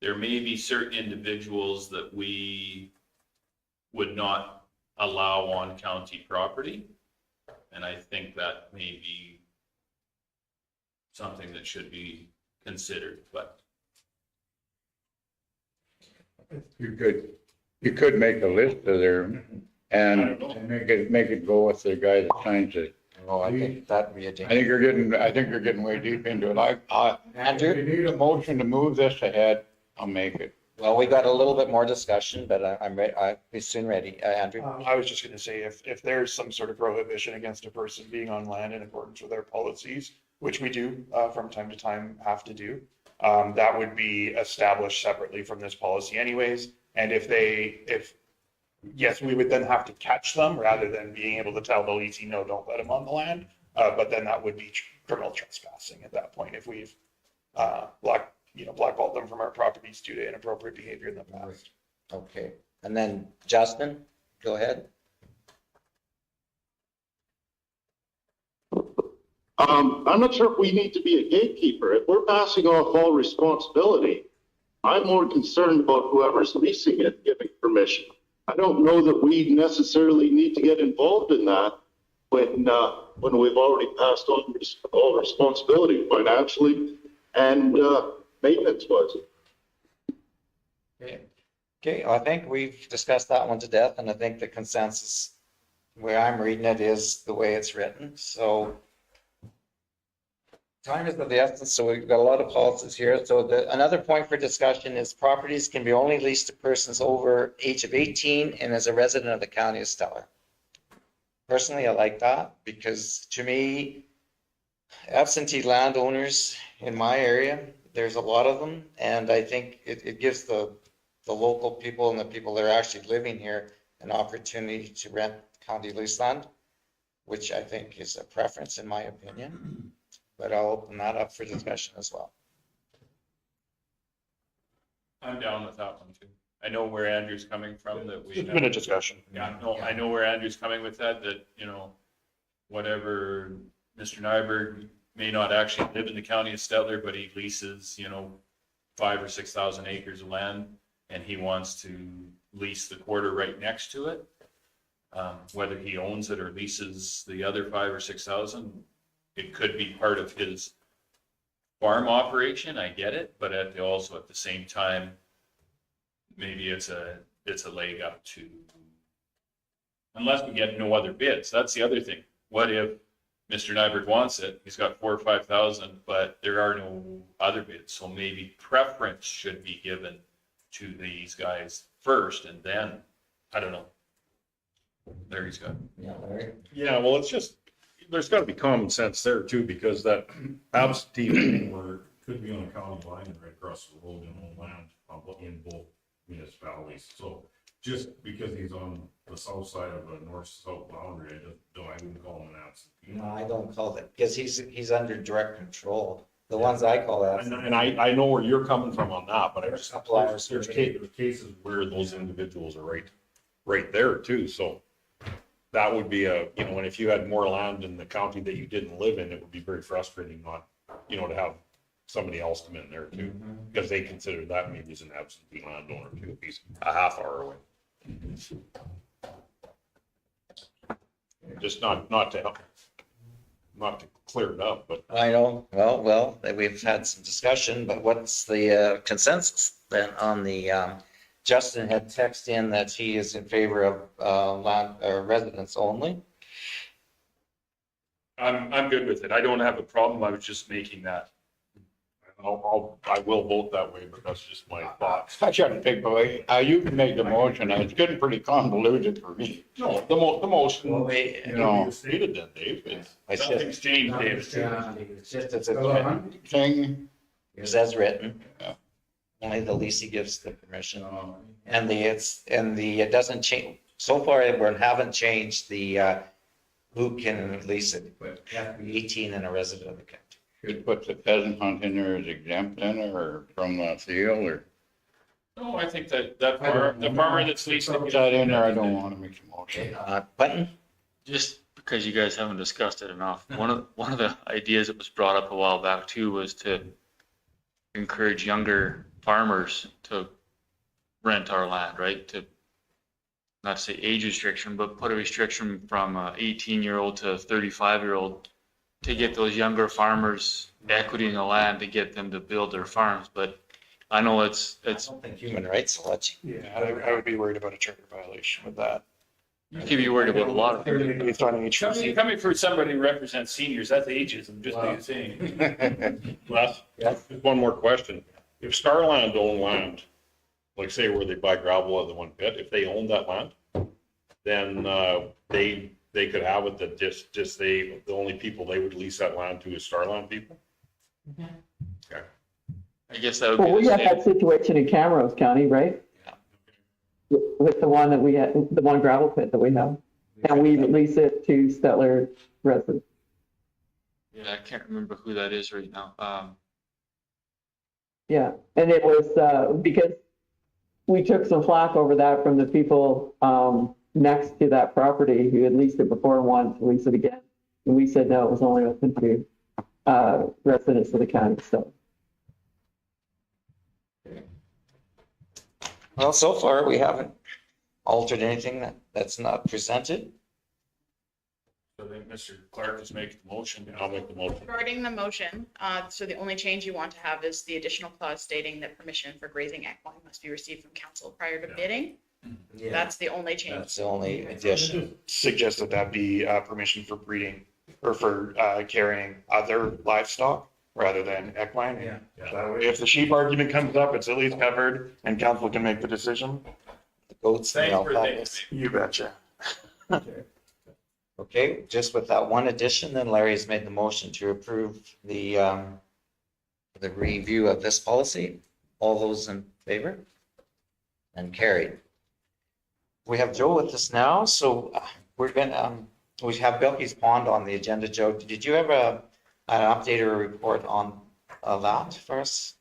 there may be certain individuals that we would not allow on county property. And I think that may be something that should be considered, but You could make a list of their, and make it go with the guy that signs it. Oh, I think that'd be a I danger. think you're getting way deep into it. Andrew? If you need a motion to move this ahead, I'll make it. Well, we got a little bit more discussion, but I'm ready, I'll be soon ready. Andrew? I was just gonna say, if there's some sort of prohibition against a person being on land in accordance with their policies, which we do, from time to time have to do, that would be established separately from this policy anyways. And yes, we would then have to catch them rather than being able to tell the leasing, no, don't let them on the land. But then that would be criminal trespassing at that point if we've, blackballed them from our properties due to inappropriate behavior in the past. Okay, and then Justin, go ahead. I'm not sure if we need to be a gatekeeper. If we're passing off all responsibility, I'm more concerned about whoever's leasing it giving permission. I don't know that we necessarily need to get involved in that when we've already passed on all responsibility financially and maintenance-wise. Okay, I think we've discussed that one to death, and I think the consensus, where I'm reading it, is the way it's written, so time is of the essence, so we've got a lot of policies here. So another point for discussion is properties can be only leased to persons over age of 18 and as a resident of the county of Stettler. Personally, I like that because to me, absentee landowners in my area, there's a lot of them, and I think it gives the local people and the people that are actually living here an opportunity to rent county lease land, which I think is a preference in my opinion. But I'll open that up for discussion as well. I'm down with that one too. I know where Andrew's coming from, that we. It's been a discussion. Yeah, no, I know where Andrew's coming with that, whatever, Mr. Nyberg may not actually live in the county of Stettler, but he leases, 5,000 or 6,000 acres of land, and he wants to lease the quarter right next to it. Whether he owns it or leases the other 5,000 or 6,000, it could be part of his farm operation, I get it, but also at the same time, maybe it's a leg up to, unless we get no other bids. That's the other thing. What if Mr. Nyberg wants it, he's got 4,000 or 5,000, but there are no other bids, so maybe preference should be given to these guys first, and then, I don't know. There he's got. Yeah, well, there's gotta be common sense there too, because that absentee landlord could be on a county line and right across the road in own land in both municipalities. So just because he's on the south side of a north-south boundary, I wouldn't call him an absentee. No, I don't call that, because he's under direct control. The ones I call that. And I know where you're coming from on that, but There's a couple hours. there's cases where those individuals are right there too, so that would be and if you had more land in the county that you didn't live in, it would be very frustrating not, to have somebody else come in there too, because they consider that maybe as an absentee landowner too, if he's a half hour away. Just not to clear it up, but I know, well, we've had some discussion, but what's the consensus then on the, Justin had texted in that he is in favor of land residents only. I'm good with it. I don't have a problem. I was just making that. I will vote that way, but that's just my thoughts. I try to think, boy, you can make the motion, and it's getting pretty convoluted for me. No, the motion, Well, we- you stated then, Dave. It's Nothing's changed, David. It's just, it's a Thing, it's as written. Yeah. Only the leasing gives the permission. And it doesn't change, so far, we haven't changed the, who can lease it, but you have to be 18 and a resident of the county. should put the pheasant hunt in there as exempt in or from the field, or No, I think the farmer that's leasing. put that in there, I don't want to make a motion. Quentin? Just because you guys haven't discussed it enough, one of the ideas that was brought up a while back too was to encourage younger farmers to rent our land, right? To not to say age restriction, but put a restriction from a 18-year-old to a 35-year-old to get those younger farmers equity in the land to get them to build their farms. But I know it's I don't think human rights will let you. Yeah, I would be worried about a charter violation with that. you could be worried about a lot of things. Based on age. Coming from somebody who represents seniors, that's ageism, just like you're saying. Les, Yes. just one more question. If Starland owned land, like say where they buy gravel of the one pit, if they owned that land, then they could have it that just the only people they would lease that land to is Starland people? I guess that would Well, be we the have same. that situation in Camrose County, right? With the one that we had, the one gravel pit that we have. And we lease it to Stettler residents. Yeah, I can't remember who that is right now. Yeah, and it was, because we took some flack over that from the people, next to that property who had leased it before and wanted to lease it again. And we said, no, it was only open to, residents of the county, so. Well, so far, we haven't altered anything that's not presented. So I think Mr. Clark is making the motion. I'll make the motion. Regarding the motion, so the only change you want to have is the additional clause stating that permission for grazing equine must be received from council prior to bidding. That's the only change. That's the only addition. Suggest that that be permission for breeding or for carrying other livestock rather than equine. Yeah. That way, if the sheep argument comes up, it's at least covered and council can make the decision. The goats and Thanks for alpacas. thinking. You betcha. Okay, just with that one addition, then Larry's made the motion to approve the review of this policy. All those in favor? And carried. We have Joe with us now, so we're gonna, we have Bilky's Pond on the agenda. Joe, did you have an update or a report on that for us?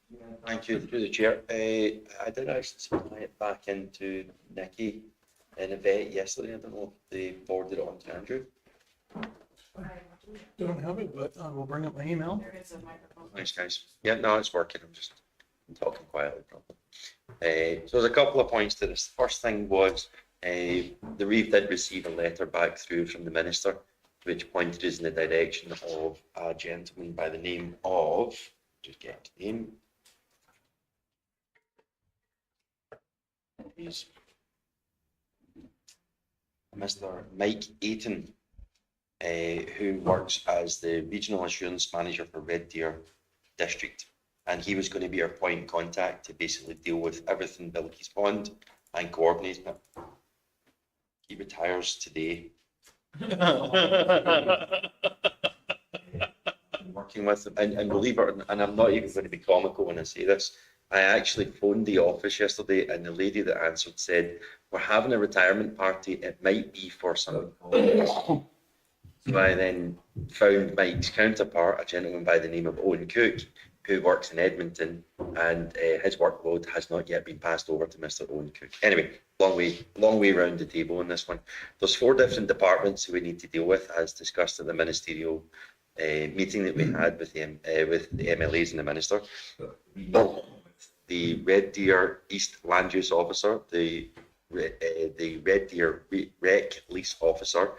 Thank you, through the chair. I did actually supply it back into Nikki in a vet yesterday. I don't know if they forwarded it on to Andrew. Don't have it, but we'll bring up my email. There is a microphone. Thanks, guys. Yeah, no, it's working. I'm just talking quietly, probably. So there's a couple of points to this. First thing was the Reeve did receive a letter back through from the minister, which pointed us in the direction of a gentleman by the name of, just get the name. He's Mr. Mike Ayton, who works as the Regional Assurance Manager for Red Deer District. And he was going to be our point of contact to basically deal with everything Bilky's Pond and coordinate it. He retires today. Working with him, and believe it or not, and I'm not even going to be comical when I say this, I actually phoned the office yesterday and the lady that answered said, we're having a retirement party, it might be for some. So I then found Mike's counterpart, a gentleman by the name of Owen Cook, who works in Edmonton, and his workload has not yet been passed over to Mr. Owen Cook. Anyway, long way around the table on this one. There's 4 different departments who we need to deal with, as discussed at the ministerial meeting that we had with the MLAs and the minister. The Red Deer East Land Use Officer, the Red Deer Rec Lease Officer,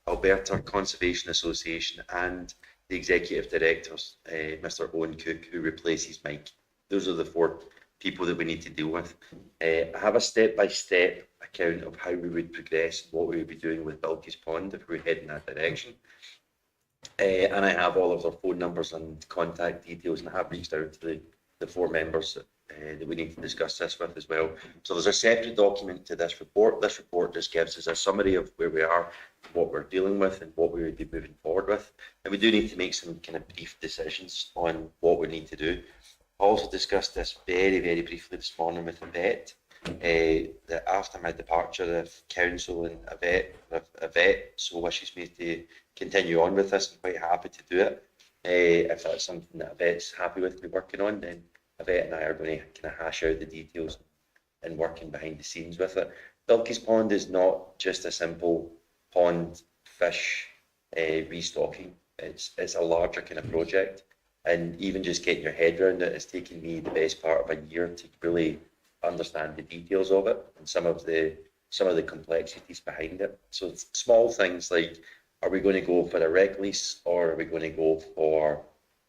Alberta Conservation Association, and the Executive Directors, Mr. Owen Cook, who replaces Mike. Those are the 4 people that we need to deal with. I have a step-by-step account of how we would progress, what we would be doing with Bilky's Pond if we head in that direction. And I have all of their phone numbers and contact details, and I have reached out to the 4 members that we need to discuss this with as well. So there's a separate document to this report. This report just gives us a summary of where we are, what we're dealing with, and what we would be moving forward with. And we do need to make some kind of brief decisions on what we need to do. I also discussed this very, very briefly this morning with Yvette, that after my departure, if council and Yvette so wishes me to continue on with this, I'm quite happy to do it. If that's something that Yvette's happy with me working on, then Yvette and I are going to kind of hash out the details and working behind the scenes with it. Bilky's Pond is not just a simple pond fish restocking. It's a larger kind of project, and even just getting your head around it has taken me the best part of a year to really understand the details of it and some of the some of the complexities behind it. So it's small things like, are we going to go for a rec lease, or are we going to go for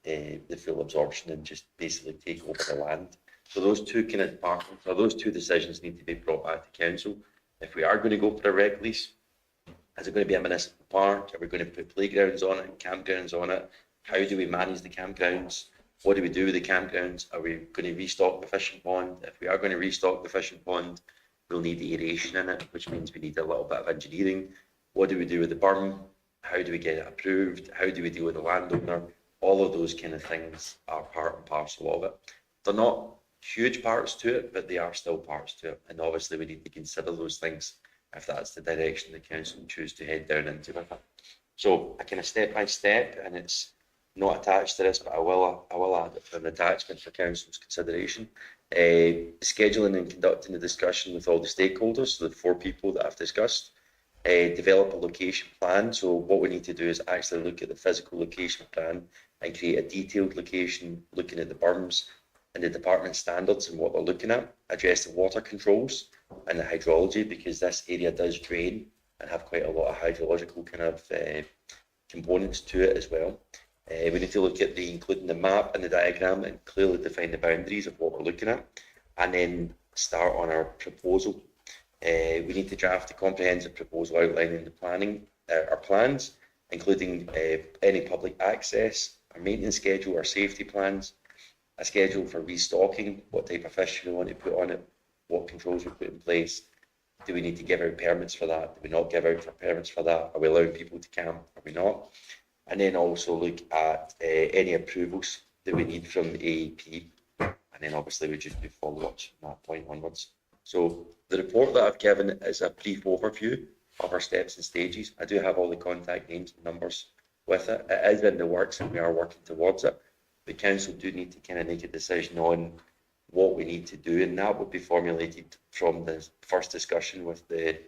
the full absorption and just basically take over the land? So those two kind of departments, or those two decisions need to be brought back to council. If we are going to go for a rec lease, is it going to be a municipal park? Are we going to put playgrounds on it and campgrounds on it? How do we manage the campgrounds? What do we do with the campgrounds? Are we going to restock the fishing pond? If we are going to restock the fishing pond, we'll need aeration in it, which means we need a little bit of engineering. What do we do with the berm? How do we get it approved? How do we deal with the landowner? All of those kind of things are part and parcel of it. They're not huge parts to it, but they are still parts to it. And obviously we need to consider those things if that's the direction the council choose to head down into with it. So a kind of step by step, and it's not attached to this, but I will add it for an attachment for council's consideration. Scheduling and conducting the discussion with all the stakeholders, so the 4 people that I've discussed. Develop a location plan. So what we need to do is actually look at the physical location plan and create a detailed location, looking at the berms and the department standards and what they're looking at. Address the water controls and the hydrology, because this area does drain and have quite a lot of hydrological kind of components to it as well. We need to look at including the map and the diagram and clearly define the boundaries of what we're looking at, and then start on our proposal. We need to draft a comprehensive proposal outlining the planning, our plans, including any public access, our maintenance schedule, our safety plans, a schedule for restocking, what type of fish we want to put on it, what controls we put in place. Do we need to give out permits for that? Do we not give out permits for that? Are we allowing people to camp? Are we not? And then also look at any approvals that we need from AEP. And then obviously we just do follow-ups from that point onwards. So the report that I've given is a brief overview of our steps and stages. I do have all the contact names and numbers with it. It is in the works and we are working towards it. The council do need to kind of make a decision on what we need to do, and that would be formulated from the first discussion with the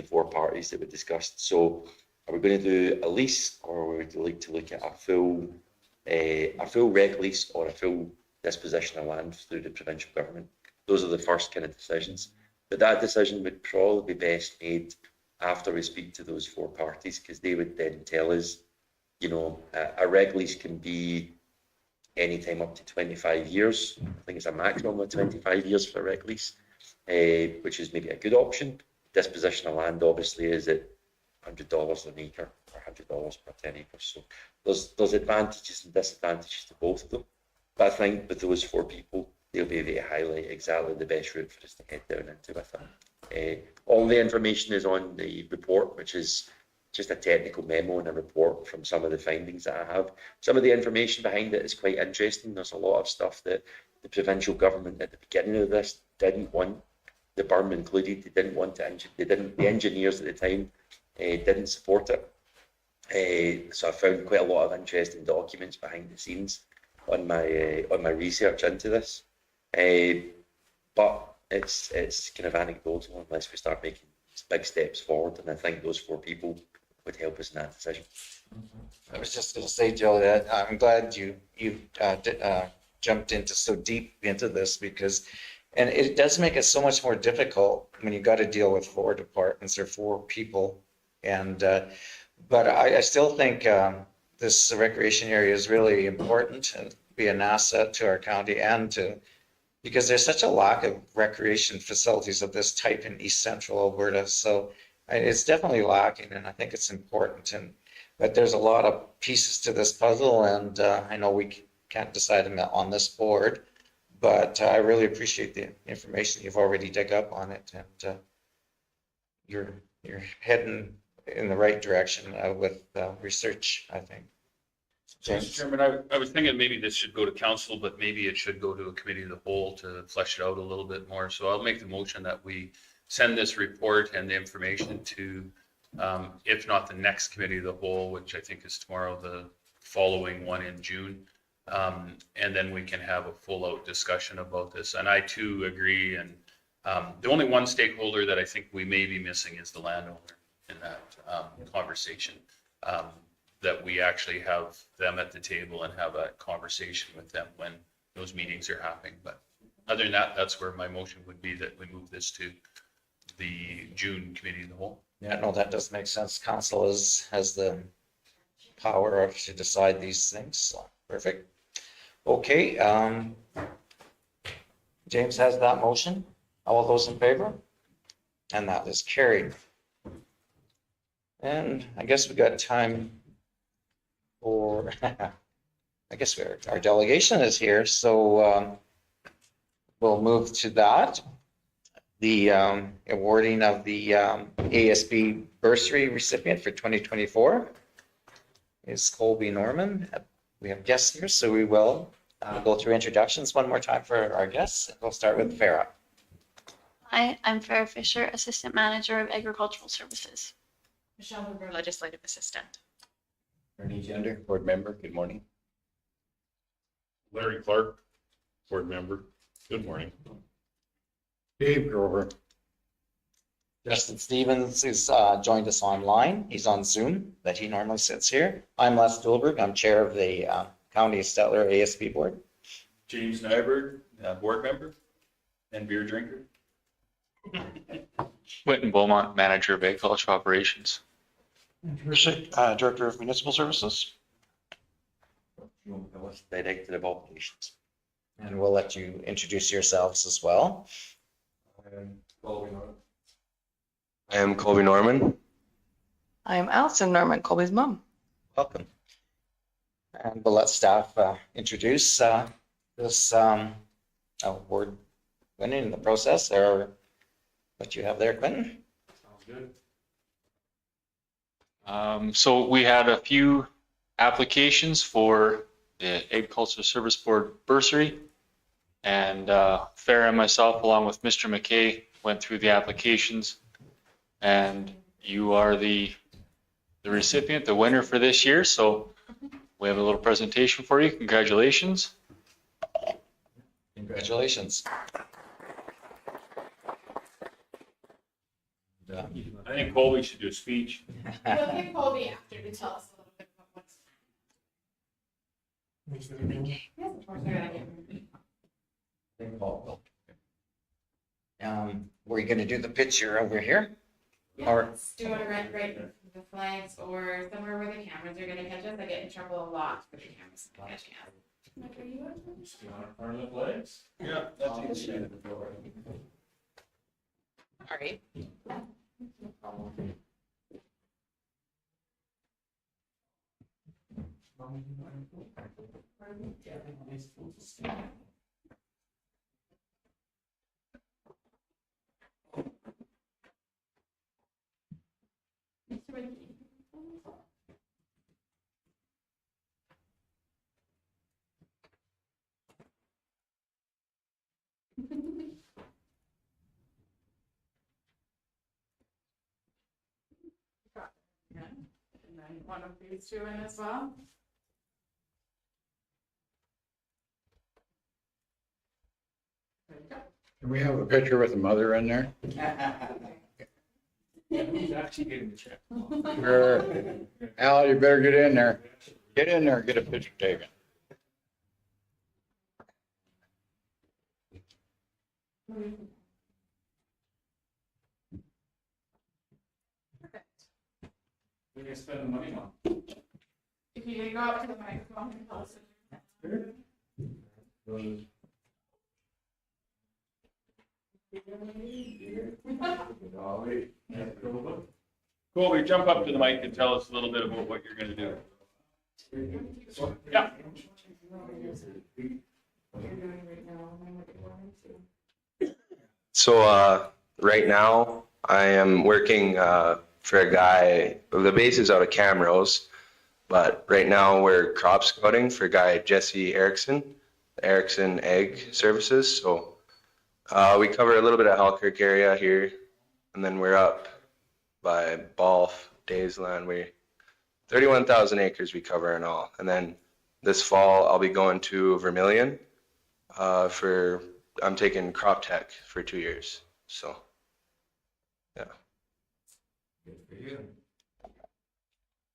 4 parties that we discussed. So are we going to do a lease, or are we like to look at a full rec lease or a full disposition of land through the provincial government? Those are the first kind of decisions. But that decision would probably be best made after we speak to those 4 parties, because they would then tell us, you know, a reg lease can be anytime up to 25 years. I think it's a maximum of 25 years for a reg lease, which is maybe a good option. Disposition of land obviously is at $100 an acre or $100 per 10 acres. So there's advantages and disadvantages to both of them. But I think with those 4 people, they'll be able to highlight exactly the best route for us to head down into with them. All the information is on the report, which is just a technical memo and a report from some of the findings that I have. Some of the information behind it is quite interesting. There's a lot of stuff that the provincial government at the beginning of this didn't want, the berm included. They didn't want to, the engineers at the time didn't support it. So I found quite a lot of interesting documents behind the scenes on my research into this. But it's kind of anecdotal unless we start making big steps forward, and I think those 4 people would help us in that decision. I was just going to say, Joe, that I'm glad you jumped into so deep into this, because, and it does make it so much more difficult when you got to deal with 4 departments or 4 people. And but I still think this recreation area is really important and be an asset to our county, and because there's such a lack of recreation facilities of this type in East Central Alberta. So it's definitely lacking, and I think it's important. But there's a lot of pieces to this puzzle, and I know we can't decide on this board, but I really appreciate the information you've already dug up on it, and you're heading in the right direction with research, I think. Mr. Chairman, I was thinking maybe this should go to council, but maybe it should go to a committee of the whole to flesh it out a little bit more. So I'll make the motion that we send this report and the information to, if not the next committee of the whole, which I think is tomorrow, the following one in June. And then we can have a full out discussion about this. And I too agree. And the only one stakeholder that I think we may be missing is the landowner in that conversation. That we actually have them at the table and have a conversation with them when those meetings are happening. But other than that, that's where my motion would be, that we move this to the June committee of the whole. Yeah, no, that does make sense. Council has the power to decide these things, so perfect. Okay, James has that motion. All those in favor? And that is carried. And I guess we got time for, I guess our delegation is here, so we'll move to that. The awarding of the ASB bursary recipient for 2024 is Colby Norman. We have guests here, so we will go through introductions one more time for our guests. We'll start with Farah. Hi, I'm Farah Fisher, Assistant Manager of Agricultural Services. Michelle Hoover, Legislative Assistant. Ernie Gender, board member, good morning. Larry Clark, board member. Good morning. Dave Grover. Justin Stevens has joined us online. He's on Zoom, that he normally sits here. I'm Les Dulberg. I'm chair of the County of Stettler ASB board. James Nyberg, board member and beer drinker. Whitten Beaumont, manager of agricultural operations. Director of Municipal Services. Director of Operations. And we'll let you introduce yourselves as well. I am Colby Norman. I'm Allison Norman, Colby's mom. Welcome. And we'll let staff introduce this award winning in the process, or what you have there, Quentin. Sounds good. So we had a few applications for the Agricultural Service Board bursary, and Farah and myself, along with Mr. McKay, went through the applications, and you are the recipient, the winner for this year. So we have a little presentation for you. Congratulations. Congratulations. I think Colby should do a speech. We'll get Colby after to tell us a little bit about what's. Yes, of course, I gotta get. Were you going to do the picture over here? Yeah, Or- let's do it right with the flags or somewhere where the cameras are gonna catch us. I get in trouble a lot with the cameras catching us. Like, are you on? the flags? Yeah, that's easy. All right. Yeah, and then one of these two in as well. There you go. Can we have a picture with the mother in there? Who's actually getting the check? Sure. Al, you better get in there. Get in there and get a picture taken. What are you spend the money on? If you can go up to the microphone and tell us. Colby, jump up to the mic and tell us a little bit about what you're gonna do. Yeah. So right now I am working for a guy. The base is out of Camrose, but right now we're crop scouting for guy Jesse Erickson, Erickson Ag Services. So we cover a little bit of Halkirk area here, and then we're up by Balf, Daysland. We 31,000 acres we cover in all. And then this fall I'll be going to Vermilion I'm taking crop tech for 2 years. So yeah. Good for you.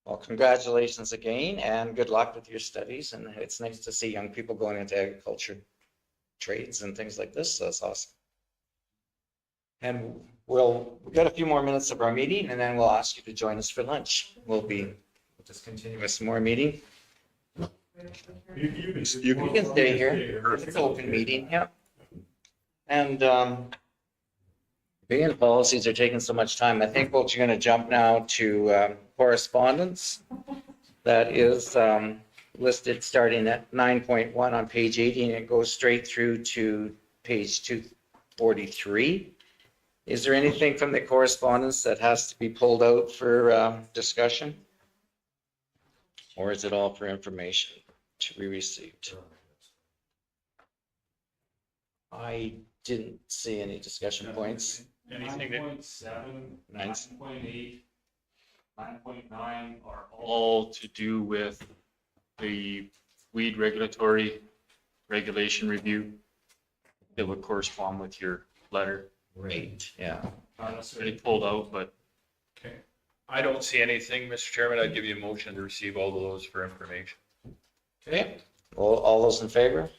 Well, congratulations again, and good luck with your studies. And it's nice to see young people going into agriculture trades and things like this. So that's awesome. And we've got a few more minutes of our meeting and then we'll ask you to join us for lunch. We'll just continue with some more meeting. You can stay here. It's an open meeting, yeah. And being policies are taking so much time, I think we're going to jump now to correspondence. That is listed starting at 9.1 on page 80, and it goes straight through to page 243. Is there anything from the correspondence that has to be pulled out for discussion? Or is it all for information to be received? I didn't see any discussion points. Anything that 9.7, 9.8, 9.9 are all to do with the weed regulatory regulation review that would correspond with your letter. Great, yeah. Not necessarily pulled out, but Okay. I don't see anything, Mr. Chairman. I'd give you a motion to receive all of those for information. Okay, all those in favor?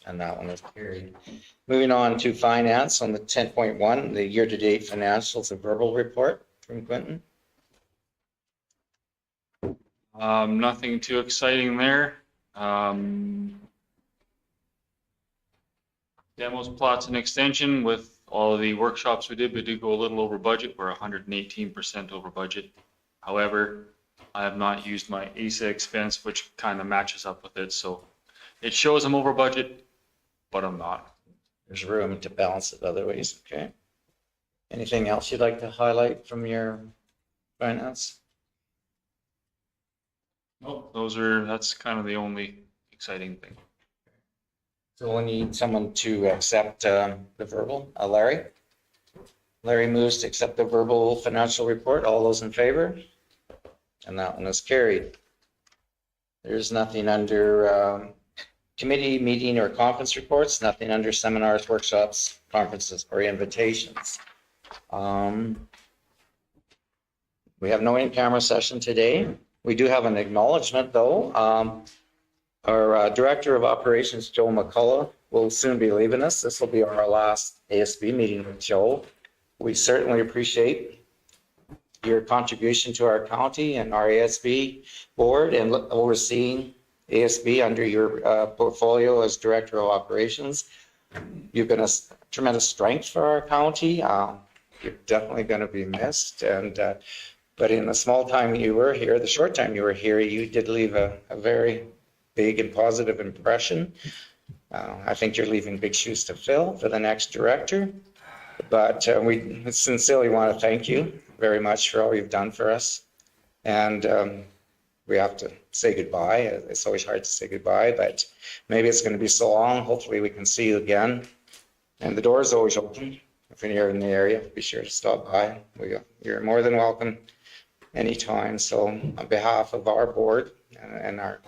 And that one is carried. Moving on to finance on the 10.1, the year-to-date financials and verbal report from Quentin. nothing too exciting there. Demos, plots, and extension with all the workshops we did go a little over budget. We're 118% over budget. However, I have not used my ASA expense, which kind of matches up with it. So it shows I'm over budget, but I'm not. There's room to balance it other ways, okay? Anything else you'd like to highlight from your finance? Nope, that's kind of the only exciting thing. So we'll need someone to accept the verbal. Larry? Larry moves to accept the verbal financial report. All those in favor? And that one is carried. There's nothing under committee meeting or conference reports, nothing under seminars, workshops, conferences, or invitations. We have no in-camera session today. We do have an acknowledgement though. Our Director of Operations, Joe McCullough, will soon be leaving us. This will be our last ASB meeting with Joe. We certainly appreciate your contribution to our county and our ASB board and overseeing ASB under your portfolio as Director of Operations. You've been a tremendous strength for our county. You're definitely going to be missed. But in the small time you were here, the short time you were here, you did leave a very big and positive impression. I think you're leaving big shoes to fill for the next director. But we sincerely want to thank you very much for all you've done for us. And we have to say goodbye. It's always hard to say goodbye, but maybe it's going to be so long. Hopefully we can see you again. And the door is always open. If you're in the area, be sure to stop by. You're more than welcome anytime. So on behalf of our board and our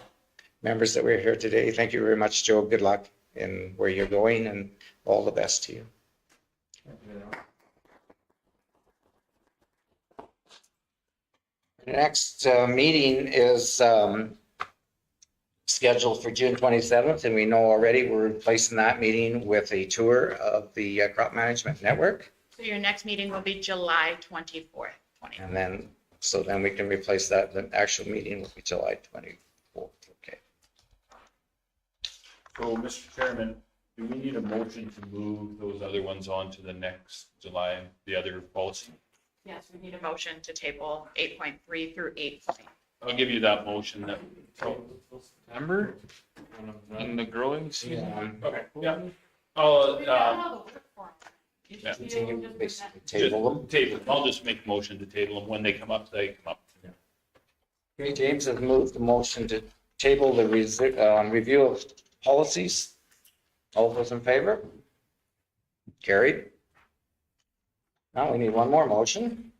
members that we're here today, thank you very much, Joe. Good luck in where you're going and all the best to you. The next meeting is scheduled for June 27th, and we know already we're replacing that meeting with a tour of the Crop Management Network. So your next meeting will be July 24th. And then, so then we can replace that. The actual meeting will be July 24th. Okay. So, Mr. Chairman, do we need a motion to move those other ones on to the next July, the other policy? Yes, we need a motion to table 8.3 through 8. I'll give you that motion that. September in the growing season. Okay, yeah. I'll, Yeah. Basically table them. Table. I'll just make a motion to table them. When they come up, they come up. Okay, James has moved the motion to table the review of policies. All those in favor? Carried. Now we need one more motion.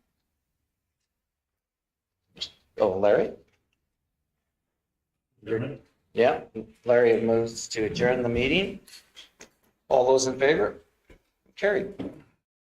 Oh, Larry? Chairman? Yeah, Larry moves to adjourn the meeting. All those in favor? Carried.